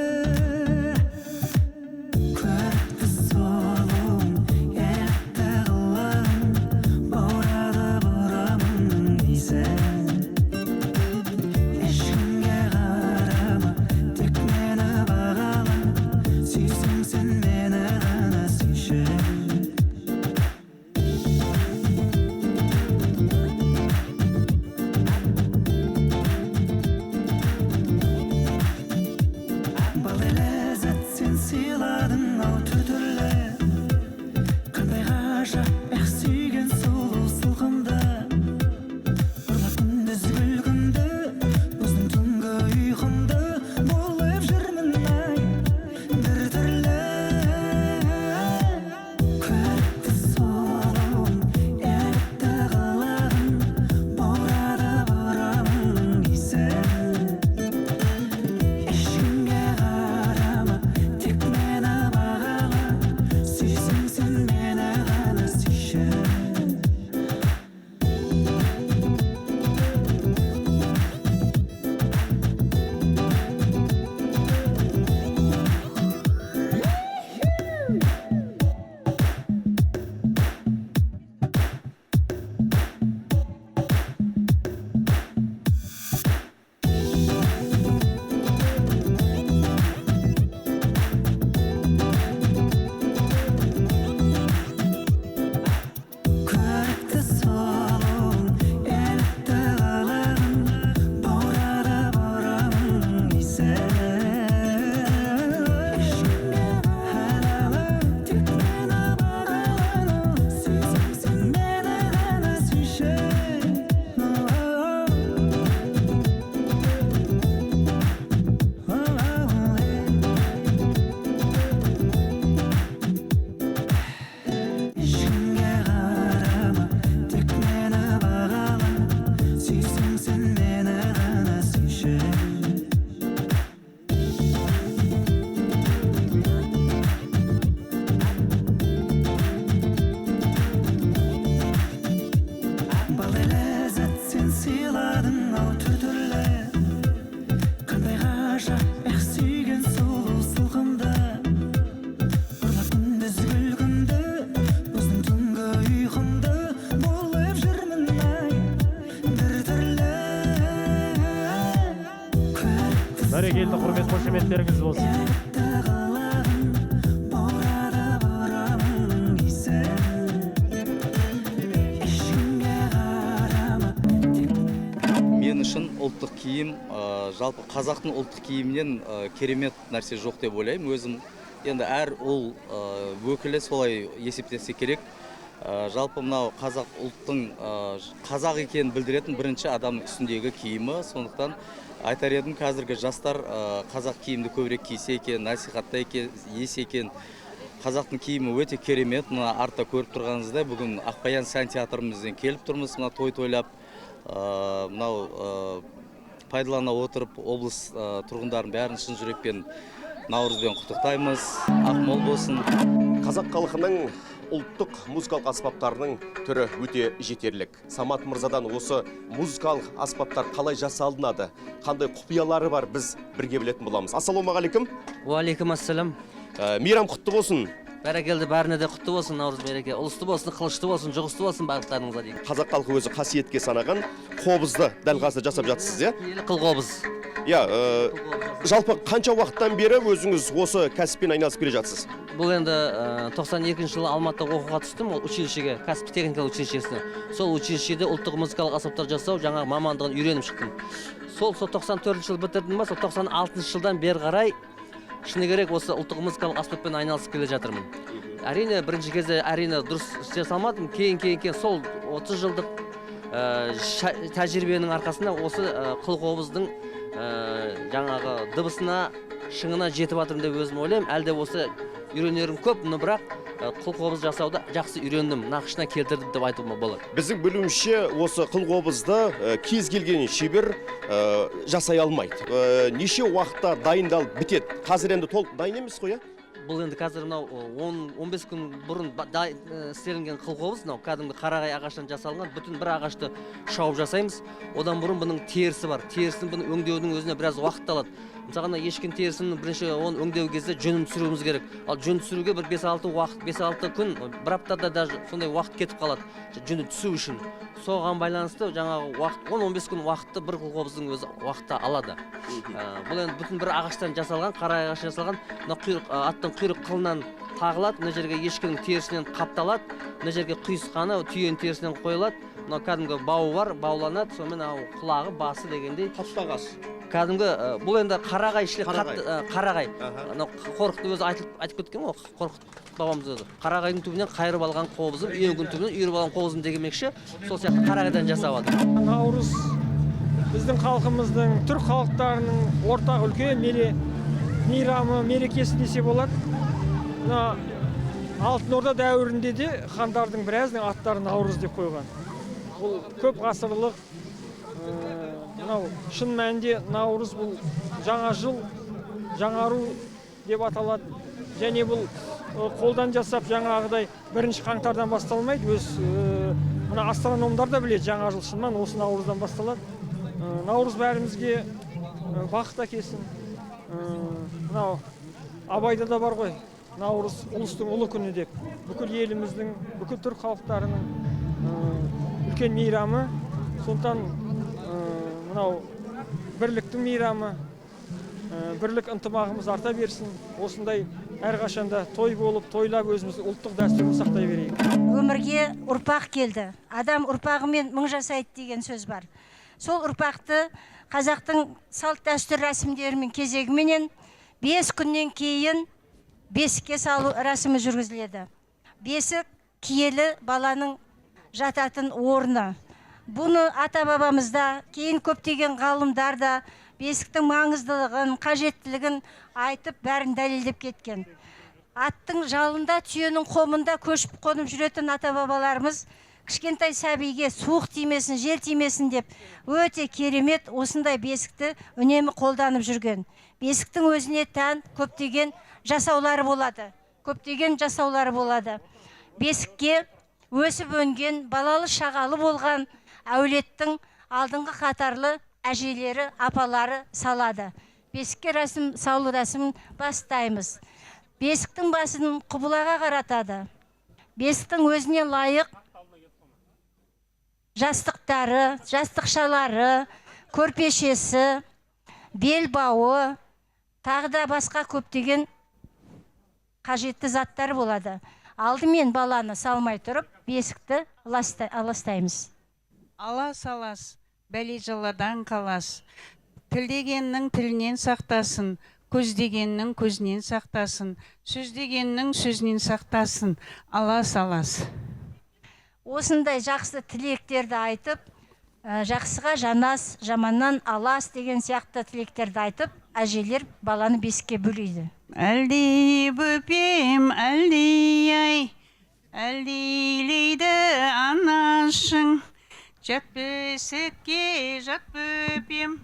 Көрікті сұлуың, елікті қылығың, баурады бұрамын дейсің. Ешкімге қарама, тек мені бағала, сүйсің сен мені ғана сүйші. Балдай ләззат сен сыйладың ау түр-түрлі, қандай ғажап ех сүйген сұлу сылқымды. Ұрлап күндіз күлкімді, бұздың түнгі ұйқымды, болып жүрмін ай біртүрлі. Көрікті сұлуың, елікті қылығың, баурады бұрамың дейсің. Ешкімге қарама, тек мені бағала, сүйсің сен мені ғана сүйші. Көрікті сұлуың, елікті қылығың, баурады бұрамың дейсің. Ешкімге қарама, тек мені бағала, сүйсің сен мені ғана сүйші. Ешкімге қарама, тек мені бағала, сүйсің сен мені ғана сүйші. Балдай ләззат сен сыйладың ау түр-түрлі, қандай ғажап ех сүйген сұлу сылқымды. Ұрлап күндіз күлкімді, бұздың түнгі ұйқымды, болып жүрмін ай біртүрлі. Бәрекелді құрмет қошеметтеріңіз болсын. Елікті қылығың, баурады бұрамың дейсің. Ешкімге қарама, Мен үшін ұлттық киім, жалпы қазақтың ұлттық киімінен керемет нәрсе жоқ деп ойлаймын. Өзім енді әр ұл өкілі солай есептесе керек. Жалпы мынау қазақ ұлттың қазақ екенін білдіретін бірінші адамның үстіндегі киімі. Сондықтан айтар едім, қазіргі жастар қазақ киімді көбірек кисе екен, насихатта есе екен. Қазақтың киімі өте керемет. Мына артта көріп тұрғаныңыздай, бүгін Ақбаян сән театрымыздан келіп тұрмыз, мына той тойлап. Мынау пайдалана отырып, облыс тұрғындарын бәрін шын жүрекпен Наурызбен құттықтаймыз. Ақмол болсын. Қазақ халқының ұлттық музыкалық аспаптарының түрі өте жетерлік. Самат мырзадан осы музыкалық аспаптар қалай жасалынады, қандай құпиялары бар, біз бірге білетін боламыз. Ассалаумағалейкум. Уалейкум ассалам. Мейрам құтты болсын. Бәрекелді, бәріне де құтты болсын, Наурыз мереке. Ұлысты болсын, қылышты болсын, жұғысты болсын барлықтарыңызға дейін. Қазақ халқы өзі қасиетке санаған қобызды дәл қазір жасап жатсыз, иә? Қыл қобыз. Жалпы қанша уақыттан бері өзіңіз осы кәсіппен айналысып келе жатсыз? Бұл енді 92 жылы Алматыда оқуға түстім, ол училищеге, кәсіп техникалық училищесіне. Сол училищеде ұлттық музыкалық аспаптар жасау жаңағы мамандығын үйреніп шықтым. Сол 94 жыл бітірдім ба, сол 96 жылдан бері қарай шыны керек осы ұлттық музыкалық аспаппен айналысып келе жатырмын. Әрине бірінші кезде дұрыс істей салмадым, кейін сол 30 жылдық тәжірибенің арқасында осы қыл қобыздың жаңағы дыбысына, шыңына жетіп жатырмын деп өзім ойлаймын. Әлде осы үйренерім көп, но бірақ қыл қобыз жасауды жақсы үйрендім, нақышына келтірдім деп айтуыма болады. Біздің білуімше осы қыл қобызды кез келген шебер жасай алмайды. Неше уақытта дайындалып бітеді? Қазір енді толық дайын емес қой, Бұл енді қазір мынау 10-15 күн бұрын істелінген қыл қобыз, мынау кәдімгі қарағай ағаштан жасалған, бүтін бір ағашты шауып жасаймыз. Одан бұрын бұның терісі бар. Терісін бұны өңдеудің өзіне біраз уақыт алады. Мысалға ешкінің терісін бірінші оны өңдеу кезде жүнін түсіруіміз керек. Ал жүн түсіруге бір 5-6 күн, бір аптада даже сондай уақыт кетіп қалады. Жүні түсу үшін. Соған байланысты жаңағы уақыт 10-15 күн уақытты бір қыл қобыздың өзі уақытта алады. Бұл енді бүтін бір ағаштан жасалған, қара ағаш жасалған, аттың құйрық қылынан тағылады, мына жерге ешкінің терісінен қапталады, мына жерге құйысқаны түйенің терісінен қойылады. Мына кәдімгі бауы бар, бауланады, сонымен құлағы, басы дегендей. Қаптағаш. Кәдімгі бұл енді қарағай ішіле қарағай. Қорқыт өзі айтып кеткен ғой, Қорқыт бабамыз өзі. Қарағайдың түбінен қайырып алған қобызым, үйеңгінің түбінен үйіріп алған қобызым дегенмекші, сол сияқты қарағайдан жасалады. Наурыз біздің халқымыздың, түрк халықтарының ортақ үлкен мейрамы, мерекесі десе болады. Алтын Орда дәуірінде де хандардың біразының аттарын Наурыз деп қойған. Бұл көп ғасырлық, шын мәнінде Наурыз бұл жаңа жыл, жаңару деп аталады. Және бұл қолдан жасап жаңағыдай бірінші қаңтардан басталмайды. Өз мына астрономдар да біледі, жаңа жыл шынымен осы Наурыздан басталады. Наурыз бәрімізге бақыт әкелсін. Мынау Абайда да бар ғой, Наурыз ұлыстың ұлы күні деп. Бүкіл еліміздің, бүкіл түрк халықтарының үлкен мейрамы. Сондықтан мынау бірліктің мейрамы, бірлік ынтымағымыз арта берсін. Осындай әрқашанда той болып, тойлап өзіміздің ұлттық дәстүрін сақтай берейік. Өмірге ұрпақ келді. Адам ұрпағымен мың жасайды деген сөз бар. Сол ұрпақты қазақтың салт дәстүр рәсімдерімен кезегіменен 5 күннен кейін бесікке салу рәсімі жүргізіледі. Бесік киелі баланың жататын орны. Бұны ата-бабамызда, кейін көптеген ғалымдар да бесіктің маңыздылығын, қажеттілігін айтып, бәрін дәлелдеп кеткен. Аттың жалында, түйенің қомында көшіп қонып жүретін ата-бабаларымыз кішкентай сәбиге суық тимесін, жел тимесін деп өте керемет осындай бесікті үнемі қолданып жүрген. Бесіктің өзіне тән көптеген жасаулары болады. Бесікке өсіп өнген, балалы шағалы болған әулеттің алдыңғы қатарлы әжелері, апалары салады. Бесікке салу рәсімін бастаймыз. Бесіктің басын құбылаға қаратады. Бесіктің өзіне лайық жастықтары, жастықшалары, көрпешесі, белбауы, тағы да басқа көптеген қажетті заттар болады. Алдымен баланы салмай тұрып, бесікті аластаймыз. Ала салас, бәле жаладан қалас. Тілдегеннің тілінен сақтасын, көздегеннің көзінен сақтасын, сөздегеннің сөзінен сақтасын. Ала салас. Осындай жақсы тілектерді айтып, жақсыға жанас, жаманнан алас деген сияқты тілектерді айтып, әжелер баланы бесікке бөлейді. Әлдей бөпем, әлдей ай, әлдейлейді анашың, жат бесікке, жат бөпем,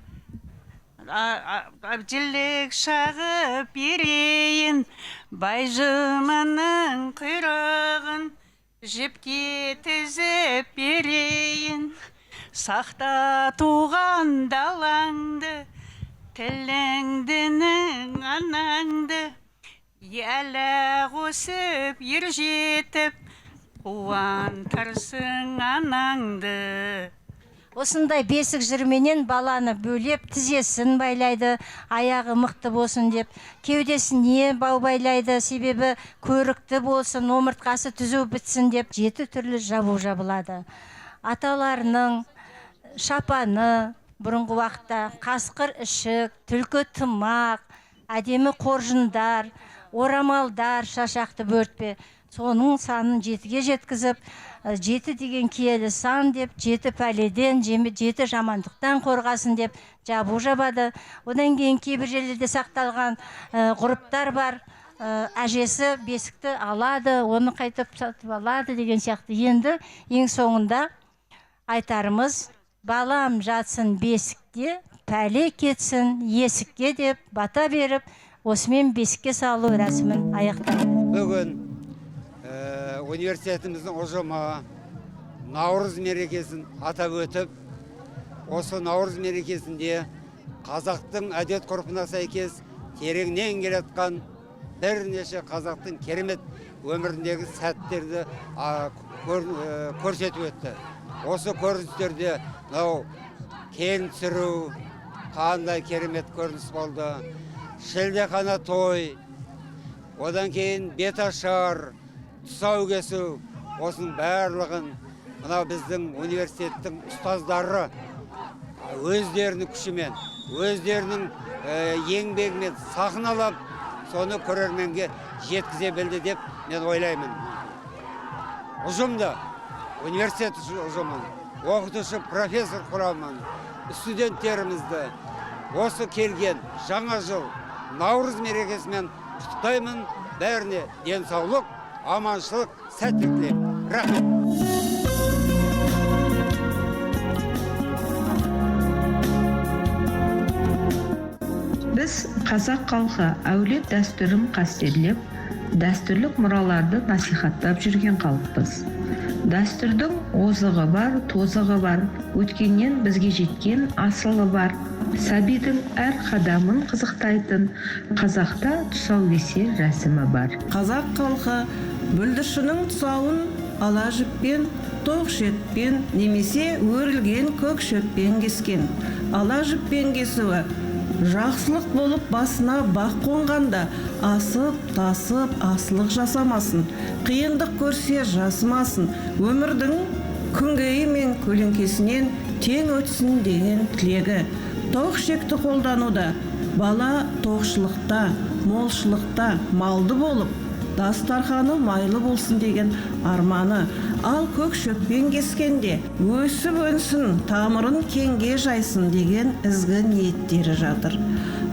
жілік шағып берейін, бай жыманның құйрығын. жіпке тізіп берейін, сақта туған далаңды, тіліңдінің анаңды, әлі қосып ер жетіп, қуантырсың анаңды. Осындай бесік жырменен баланы бөлеп, тізесін байлайды, аяғы мықты болсын деп, кеудесіне бау байлайды, себебі көрікті болсын, омыртқасы түзу бітсін деп, 7 түрлі жабу жабылады. Аталарының шапаны, бұрынғы уақытта қасқыр ішік, түлкі тымақ, әдемі қоржындар, орамалдар, шашақты бөртпе, соның санын 7-ге жеткізіп, 7 деген киелі сан деп, 7 пәледен, 7 жамандықтан қорғасын деп жабу жабады. Одан кейін кейбір жерлерде сақталған ғұрыптар бар. Әжесі бесікті алады, оны қайтып сатып алады деген сияқты. Енді ең соңында айтарымыз, балам жатсын бесікте, пәле кетсін есікке деп бата беріп, осымен бесікке салу рәсімін аяқтайды. Бүгін университетіміздің ұжымы Наурыз мерекесін атап өтіп, осы Наурыз мерекесінде қазақтың әдет ғұрпына сәйкес тереңнен келатқан бірнеше қазақтың керемет өміріндегі сәттерді көрсетіп өтті. Осы көріністерде келін түсіру қандай керемет көрініс болды. Шілдехана той, одан кейін беташар, тұсау кесу, осының барлығын біздің университеттің ұстаздары өздерінің күшімен, өздерінің еңбегімен сахналап, соны көрерменге жеткізе білді деп мен ойлаймын. Ұжымды, университет ұжымын, оқытушы профессор құрамын, студенттерімізді осы келген жаңа жыл Наурыз мерекесімен құттықтаймын. Бәріне денсаулық, аманшылық, сәттілік тілеймін. Рахмет. Біз қазақ халқы әулет дәстүрін қастерлеп, дәстүрлік мұраларды насихаттап жүрген халықпыз. Дәстүрдің озығы бар, тозығы бар, өткеннен бізге жеткен асылы бар. Сәбидің әр қадамын қызықтайтын қазақта тұсау кесу рәсімі бар. Қазақ халқы бүлдіршіннің тұсауын ала жіппен, тоқ шетпен, немесе өрілген көк шөппен кескен. Ала жіппен кесуі жақсылық болып басына бақ қонғанда асып, тасып, асылық жасамасын, қиындық көрсе жасымасын, өмірдің күнгейі мен көлеңкесінен тең өтсін деген тілегі. Тоқ шекті қолдануда, бала тоқшылықта, молшылықта малды болып, дастарханы майлы болсын деген арманы. Ал көк шөппен кескенде өсіп өнсін, тамырын кеңге жайсын деген ізгі ниеттері жатыр.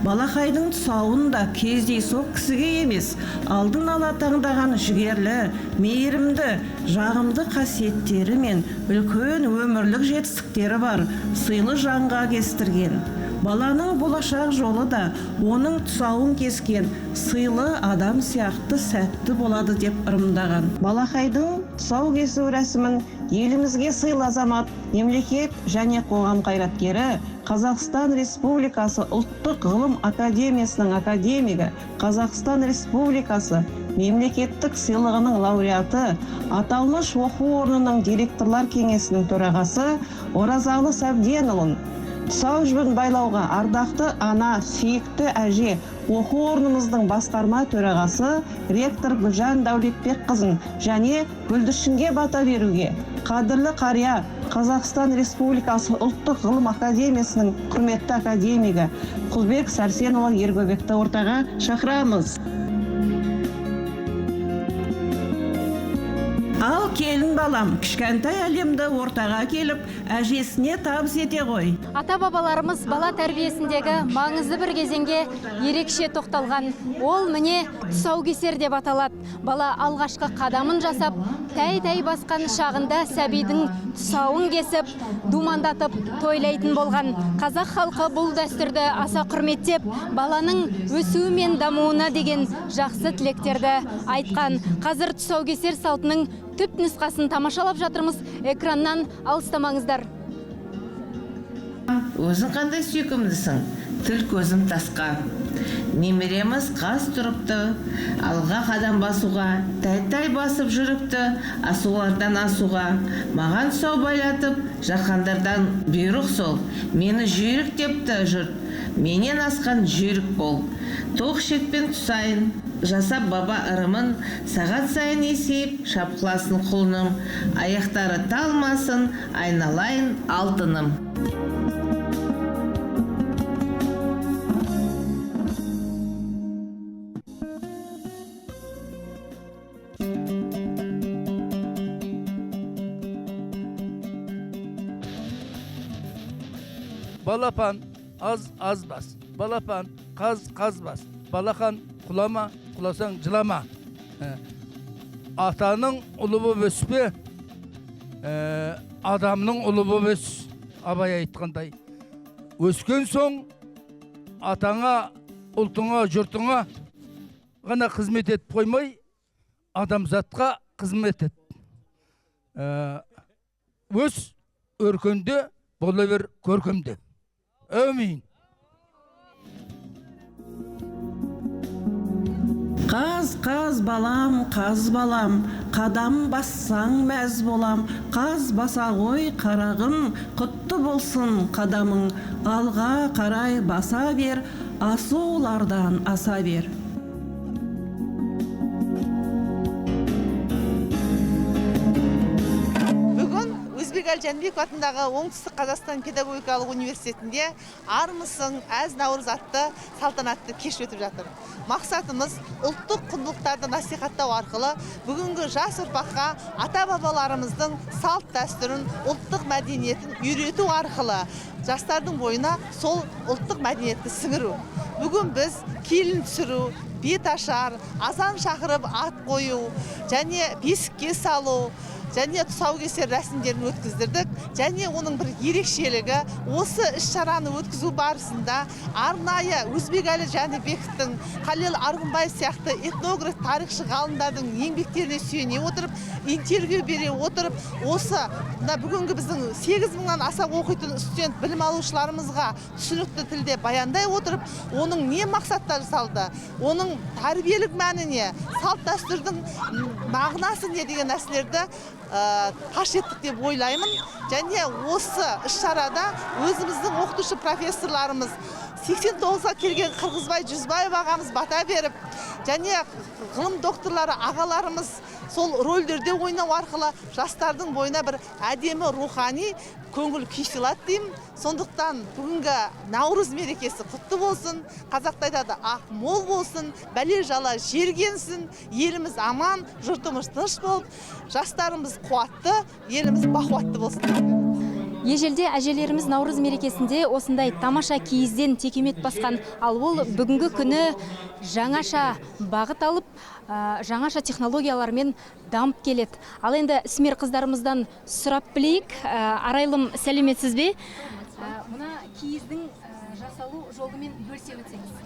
Балақайдың тұсауын да кездей соқ кісіге емес, алдын ала таңдаған жігерлі, мейірімді, жағымды қасиеттері мен үлкен өмірлік жетістіктері бар сыйлы жанға кестірген. Баланың болашақ жолы да оның тұсауын кескен сыйлы адам сияқты сәтті болады деп ырымдаған. Балақайдың тұсау кесу рәсімін елімізге сыйлы азамат, мемлекет және қоғам қайраткері, Қазақстан Республикасы ұлттық ғылым академиясының академигі, Қазақстан Республикасы мемлекеттік сыйлығының лауреаты, аталмыш оқу орнының директорлар кеңесінің төрағасы Оразалы Сәбденұлын, тұсау жібін байлауға ардақты ана, сүйікті әже, оқу орнымыздың басқарма төрағасы ректор Гүлжан Дәулетбекқызын және бүлдіршінге бата беруге қадірлі қария Қазақстан Республикасы ұлттық ғылым академиясының құрметті академигі Құлбек Сәрсенұлы Ергөбекті ортаға шақырамыз. Ал келін балам, кішкентай әлемді ортаға келіп, әжесіне табыс ете ғой. Ата бабаларымыз бала тәрбиесіндегі маңызды бір кезеңге ерекше тоқталған. Ол міне тұсаукесер деп аталады. Бала алғашқы қадамын жасап, тәй-тәй басқан шағында сәбидің тұсауын кесіп, думандатып тойлайтын болған. Қазақ халқы бұл дәстүрді аса құрметтеп, баланың өсуі мен дамуына деген жақсы тілектерді айтқан. Қазір тұсаукесер салтының түп нұсқасын тамашалап жатырмыз. Экраннан алыстамаңыздар. Өзің қандай сүйкімдісің, тіл көзім тасқа. Немереміз қас тұрыпты, алға қадам басуға, тәй-тәй басып жүріпті, асулардан асуға. Маған сау байлатып, жақандардан бұйрық сол. Мені жүйрік депті жұрт, менен асқан жүйрік бол. Тоқ шекпен тұсайын, жасап баба ырымын, сағат сайын есейіп, шапқыласын құлыным. Аяқтары талмасын, айналайын алтыным. Балапан аз бас, балапан қаз бас, балақан құлама, құласаң жылама. Атаның ұлы боп өспе, адамның ұлы боп өс. Абай айтқандай. Өскен соң атаңа, ұлтыңа, жұртыңа ғана қызмет етіп қоймай, адамзатқа қызмет ет. Өс өркенде, бола бер көркемде. Әмин. Қаз балам, қадам бассаң мәз болам. Қаз баса ғой қарағым, құтты болсын қадамың. Алға қарай баса бер, асулардан аса бер. Өзбекәлі Жәнібеков атындағы Оңтүстік Қазақстан педагогикалық университетінде армысың әз наурыз атты салтанатты кеш өтіп жатыр. Мақсатымыз ұлттық құндылықтарды насихаттау арқылы бүгінгі жас ұрпаққа ата-бабаларымыздың салт дәстүрін, ұлттық мәдениетін үйрету арқылы жастардың бойына сол ұлттық мәдениетті сіңіру. Бүгін біз келін түсіру, бет ашар, азан шақырып ат қою, және бесікке салу, және тұсаукесер рәсімдерін өткіздірдік. Және оның бір ерекшелігі осы іс-шараны өткізу барысында арнайы Өзбекәлі Жәнібековтің, Қалел Арғынбаев сияқты этнограф, тарихшы ғалымдардың еңбектеріне сүйене отырып, интервью бере отырып, осы бүгінгі біздің 8.000-нан аса оқитын студент білім алушыларымызға түсінікті тілде баяндай отырып, оның не мақсатта жасалды, оның тәрбиелік мәніне, салт дәстүрдің мағынасы не деген нәрселерді паш еттік деп ойлаймын. Және осы іс-шарада өзіміздің оқытушы профессорларымыз 89-ға келген Қырғызбай Жүзбаев ағамыз бата беріп, және ғылым докторлары ағаларымыз сол рөлдерде ойнау арқылы жастардың бойына бір әдемі рухани көңіл күй сыйлады деймін. Сондықтан бүгінгі наурыз мерекесі құтты болсын, қазақта айтады, ақ мол болсын, бәле жала жергенсін, еліміз аман, жұртымыз тыныш болып, жастарымыз қуатты, еліміз бақуатты болсын. Ежелде әжелеріміз наурыз мерекесінде осындай тамаша киізден текемет басқан, ал ол бүгінгі күні жаңаша бағыт алып, жаңаша технологиялармен дамып келеді. Ал енді ісмер қыздарымыздан сұрап білейік. Арайлым, сәлеметсіз бе? Мына киіздің жасалу жолымен бөлсе өтсеңіз.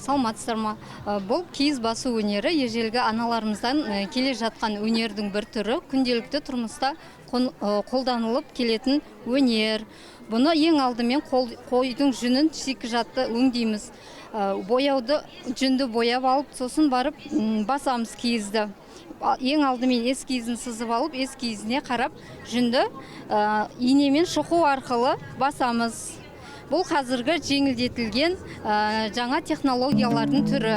Саламатсыздар ма? Бұл киіз басу өнері ежелгі аналарымыздан келе жатқан өнердің бір түрі, күнделікті тұрмыста қолданылып келетін өнер. Бұны ең алдымен қойдың жүнін шикіжатты өңдейміз. Бояуды, жүнді бояп алып, сосын барып басамыз киізді. Ең алдымен эскизін сызып алып, эскизіне қарап жүнді инемен шұқу арқылы басамыз. Бұл қазіргі жеңілдетілген жаңа технологиялардың түрі.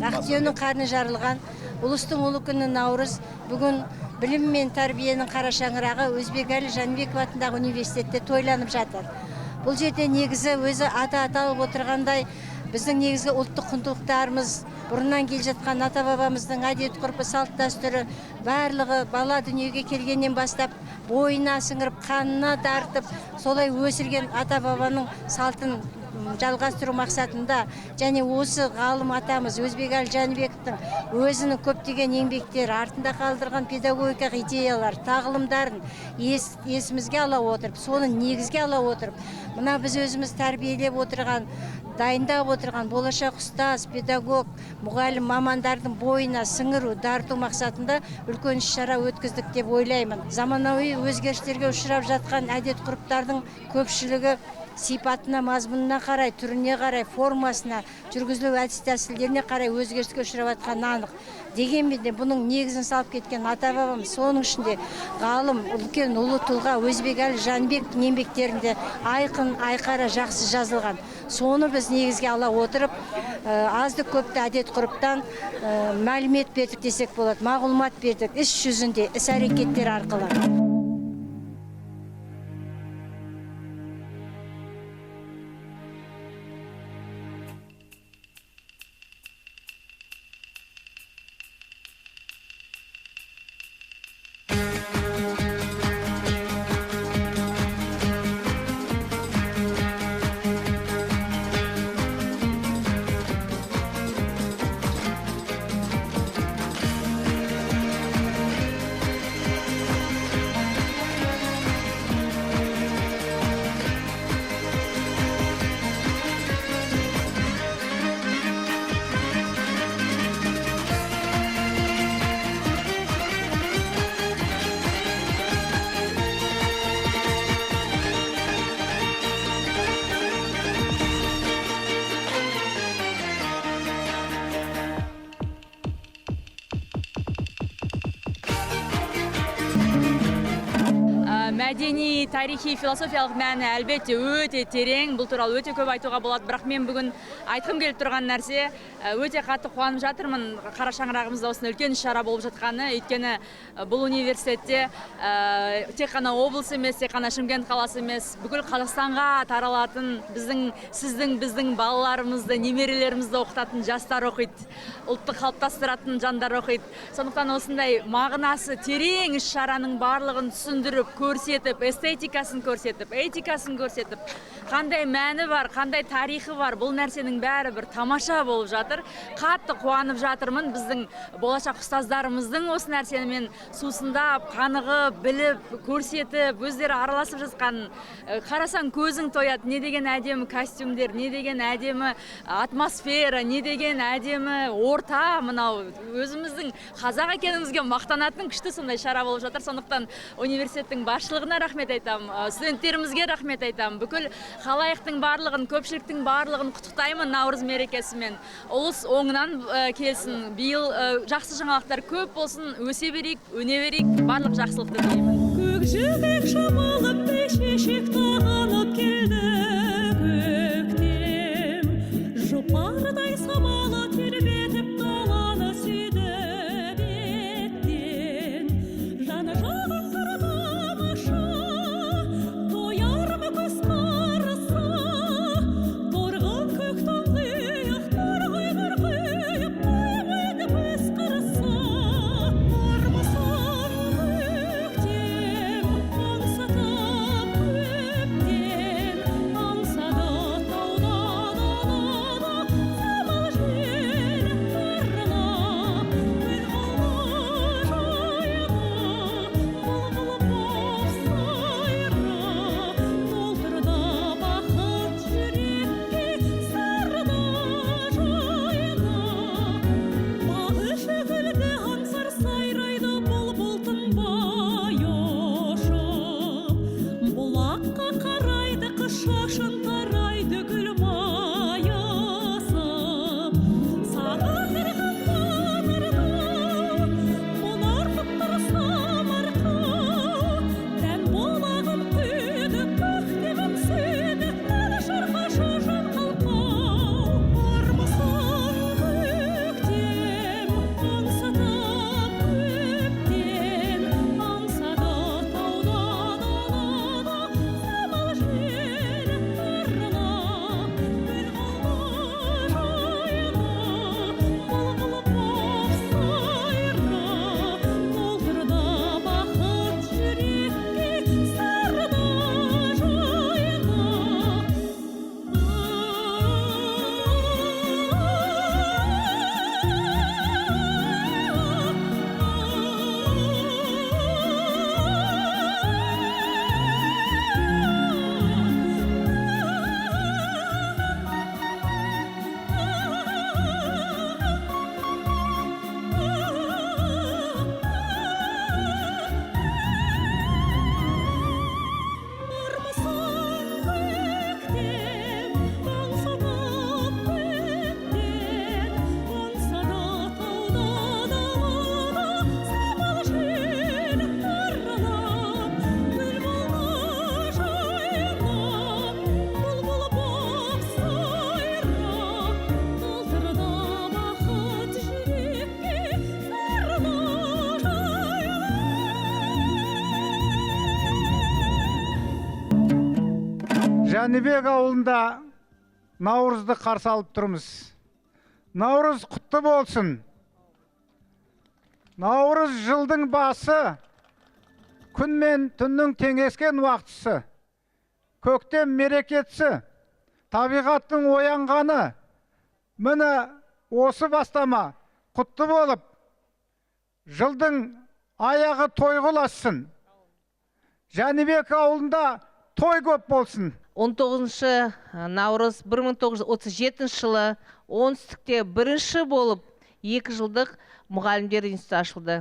Ақтүйенің қарны жарылған, ұлыстың ұлы күні наурыз, бүгін білім мен тәрбиенің қара шаңырағы Өзбекәлі Жәнібеков атындағы университетте тойланып жатыр. Бұл жерде негізі өзі ата аталып отырғандай, біздің негізгі ұлттық құндылықтарымыз, бұрыннан келе жатқан ата бабамыздың әдет ғұрпы, салт дәстүрі барлығы бала дүниеге келгеннен бастап бойына сіңіріп, қанына тартып, солай өсірген ата бабаның салтын жалғастыру мақсатында және осы ғалым атамыз Өзбекәлі Жәнібековтің өзінің көптеген еңбектері, артында қалдырған педагогикалық идеялар, тағылымдарын есімізге ала отырып, соны негізге ала отырып, мына біз өзіміз тәрбиелеп отырған, дайындап отырған болашақ ұстаз, педагог, мұғалім мамандардың бойына сіңіру, дарту мақсатында үлкен іс-шара өткіздік деп ойлаймын. Заманауи өзгерістерге ұшырап жатқан әдет-ғұрыптардың көпшілігі сипатына, мазмұнына қарай, түріне қарай, формасына, жүргізілу әдіс-тәсілдеріне қарай өзгеріске ұшырап жатқаны анық. Дегенмен де бұның негізін салып кеткен ата-бабамыз, соның ішінде ғалым, үлкен ұлы тұлға Өзбекәлі Жәнібековтің еңбектерінде айқын, айқара жақсы жазылған. Соны біз негізге ала отырып, азды-көпті әдет-ғұрыптан мәлімет бердік десек болады, мағлұмат бердік, іс жүзінде, іс-әрекеттер арқылы. Мәдени, тарихи, философиялық мәні әлбетте өте терең, бұл туралы өте көп айтуға болады, бірақ мен бүгін айтқым келіп тұрған нәрсе, өте қатты қуанып жатырмын қара шаңырағымызда осындай үлкен іс-шара болып жатқаны, өйткені бұл университетте тек қана облыс емес, тек қана Шымкент қаласы емес, бүкіл Қазақстанға таралатын біздің балаларымызды, немерелерімізді оқытатын жастар оқиды, ұлтты қалыптастыратын жандар оқиды. Сондықтан осындай мағынасы терең іс-шараның барлығын түсіндіріп, көрсетіп, эстетикасын көрсетіп, этикасын көрсетіп, қандай мәні бар, қандай тарихы бар, бұл нәрсенің бәрі бір тамаша болып жатыр. Қатты қуанып жатырмын біздің болашақ ұстаздарымыздың осы нәрсенімен сусындап, қанығып, біліп, көрсетіп, өздері араласып жатқанын. Қарасаң көзің тояды, не деген әдемі костюмдер, не деген әдемі атмосфера, не деген әдемі орта, мынау өзіміздің қазақ екенімізге мақтанатын күшті сондай шара болып жатыр. Сондықтан университеттің басшылығына рахмет айтам, студенттерімізге рахмет айтам, бүкіл халайықтың барлығын, көпшіліктің барлығын құттықтаймын Наурыз мерекесімен. Ұлыс оңынан келсін, биыл жақсы жаңалықтар көп болсын, өсе берейік, өне берейік, барлық жақсылықты тілеймін. Көкжібек шамалып, бәйшешек тағанып келді көктем, жұпардай самалы тербетіп даланы сүйді беттен, жаны жағын тамаша, тоярмы көз қарысы, торғын көк таңғиық, бір құйып, қоймайды көз қарысы. Бармысың көктем, аңсатып көптен, Жәнібек ауылында Наурызды қарсы алып тұрмыз. Наурыз құтты болсын. Наурыз жылдың басы, күн мен түннің теңескен уақытысы, көктем мерекесі, табиғаттың оянғаны, міне осы бастама құтты болып, жылдың аяғы тойға ұлассын. Жәнібек ауылында той көп болсын. 19 наурыз 1937 жылы оңтүстікте бірінші болып 2 жылдық мұғалімдер институты ашылды.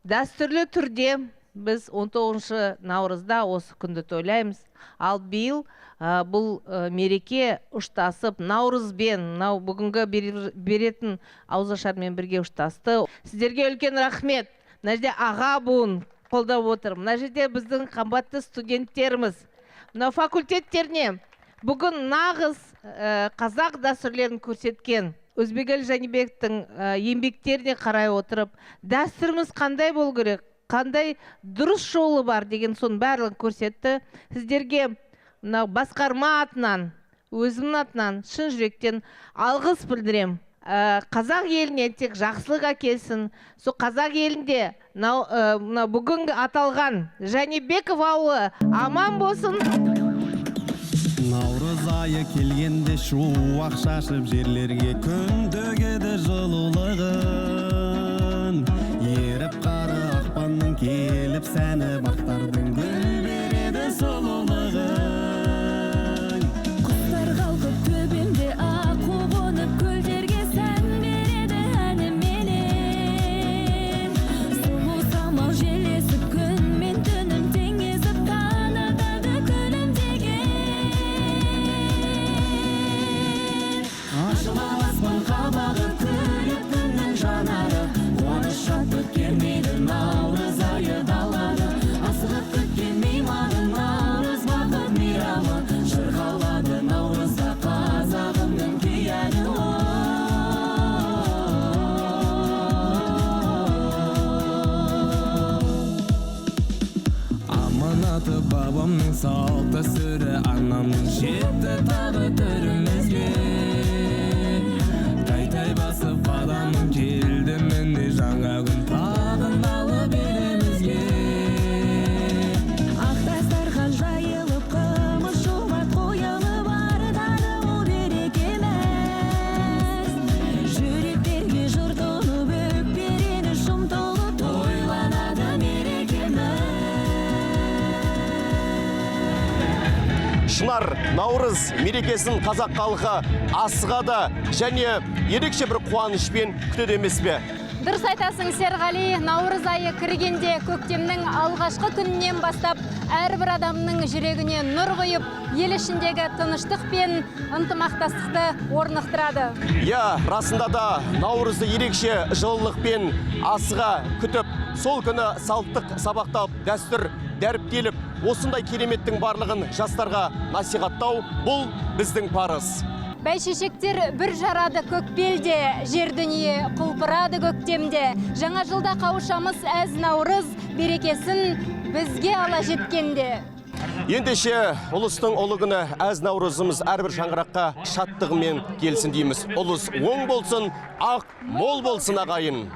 Дәстүрлі түрде біз 19 наурызда осы күнді тойлаймыз. Ал биыл бұл мереке ұштасып наурызбен, бүгінгі беретін ауызашармен бірге ұштасты. Сіздерге үлкен рахмет. Мына жерде аға буын қолдап отыр. Мына жерде біздің қымбатты студенттеріміз. Мына факультеттеріне бүгін нағыз қазақ дәстүрлерін көрсеткен Өзбекәлі Жәнібектің еңбектеріне қарай отырып, дәстүріміз қандай болу керек, қандай дұрыс жолы бар деген соның барлығын көрсетті. Сіздерге басқарма атынан, өзімнің атынан шын жүректен алғыс білдірем. Қазақ еліне тек жақсылық әкелсін. Сол қазақ елінде бүгінгі аталған Жәнібеков ауылы аман болсын. Наурыз айы келгенде шуақ шашып жерлерге күн төгеді жылулығын. Еріп қары ақпанның келіп сәні бақтардың гүл береді сұлулығын. Құстар қалқып төбемде ақ қонып көлдерге сән береді әніменен. Сұлу самал желесіп күн мен түнін теңесіп танытады күлімдеген. Ашылар аспан қабағы күліп күннің жанары, қуаныш шаттық кернейді наурыз айы даланы. Асығып күткен мейманы наурыз бақыт мейрамы, шырқалады наурызда қазағымның күйәні. Аманаты бабамның салт дәстүрі, анамның жетті тағы төрімізге. Тай басып адамың келді міне жаңа күн тағыналы беремізге. Ақ дастархан жайылып қымыз шұбат қойылып ардады ол берекеміз. Жүректерге жыр тұнып өкпені шым толы тойланады мерекеміз. Шынар Наурыз мерекесін қазақ халқы асығады және ерекше бір қуанышпен күтеді емес пе? Дұрыс айтасың, Серғали. Наурыз айы кіргенде көктемнің алғашқы күнінен бастап әрбір адамның жүрегіне нұр құйып, ел ішіндегі тыныштық пен ынтымақтастықты орнықтырады. Расында да Наурызды ерекше жылылықпен асыға күтіп, сол күні салттық сабақтап, дәстүр дәріптеліп, осындай кереметтің барлығын жастарға насихаттау бұл біздің парыз. Бәйшешектер бір жарады көкбелде, жер дүние құлпырады көктемде. Жаңа жылда қауышамыз әз Наурыз, берекесін бізге ала жеткенде. Ендеше ұлыстың ұлы күні әз Наурызымыз әрбір шаңыраққа шаттығымен келсін дейміз. Ұлыс оң болсын, ақ мол болсын ағайын.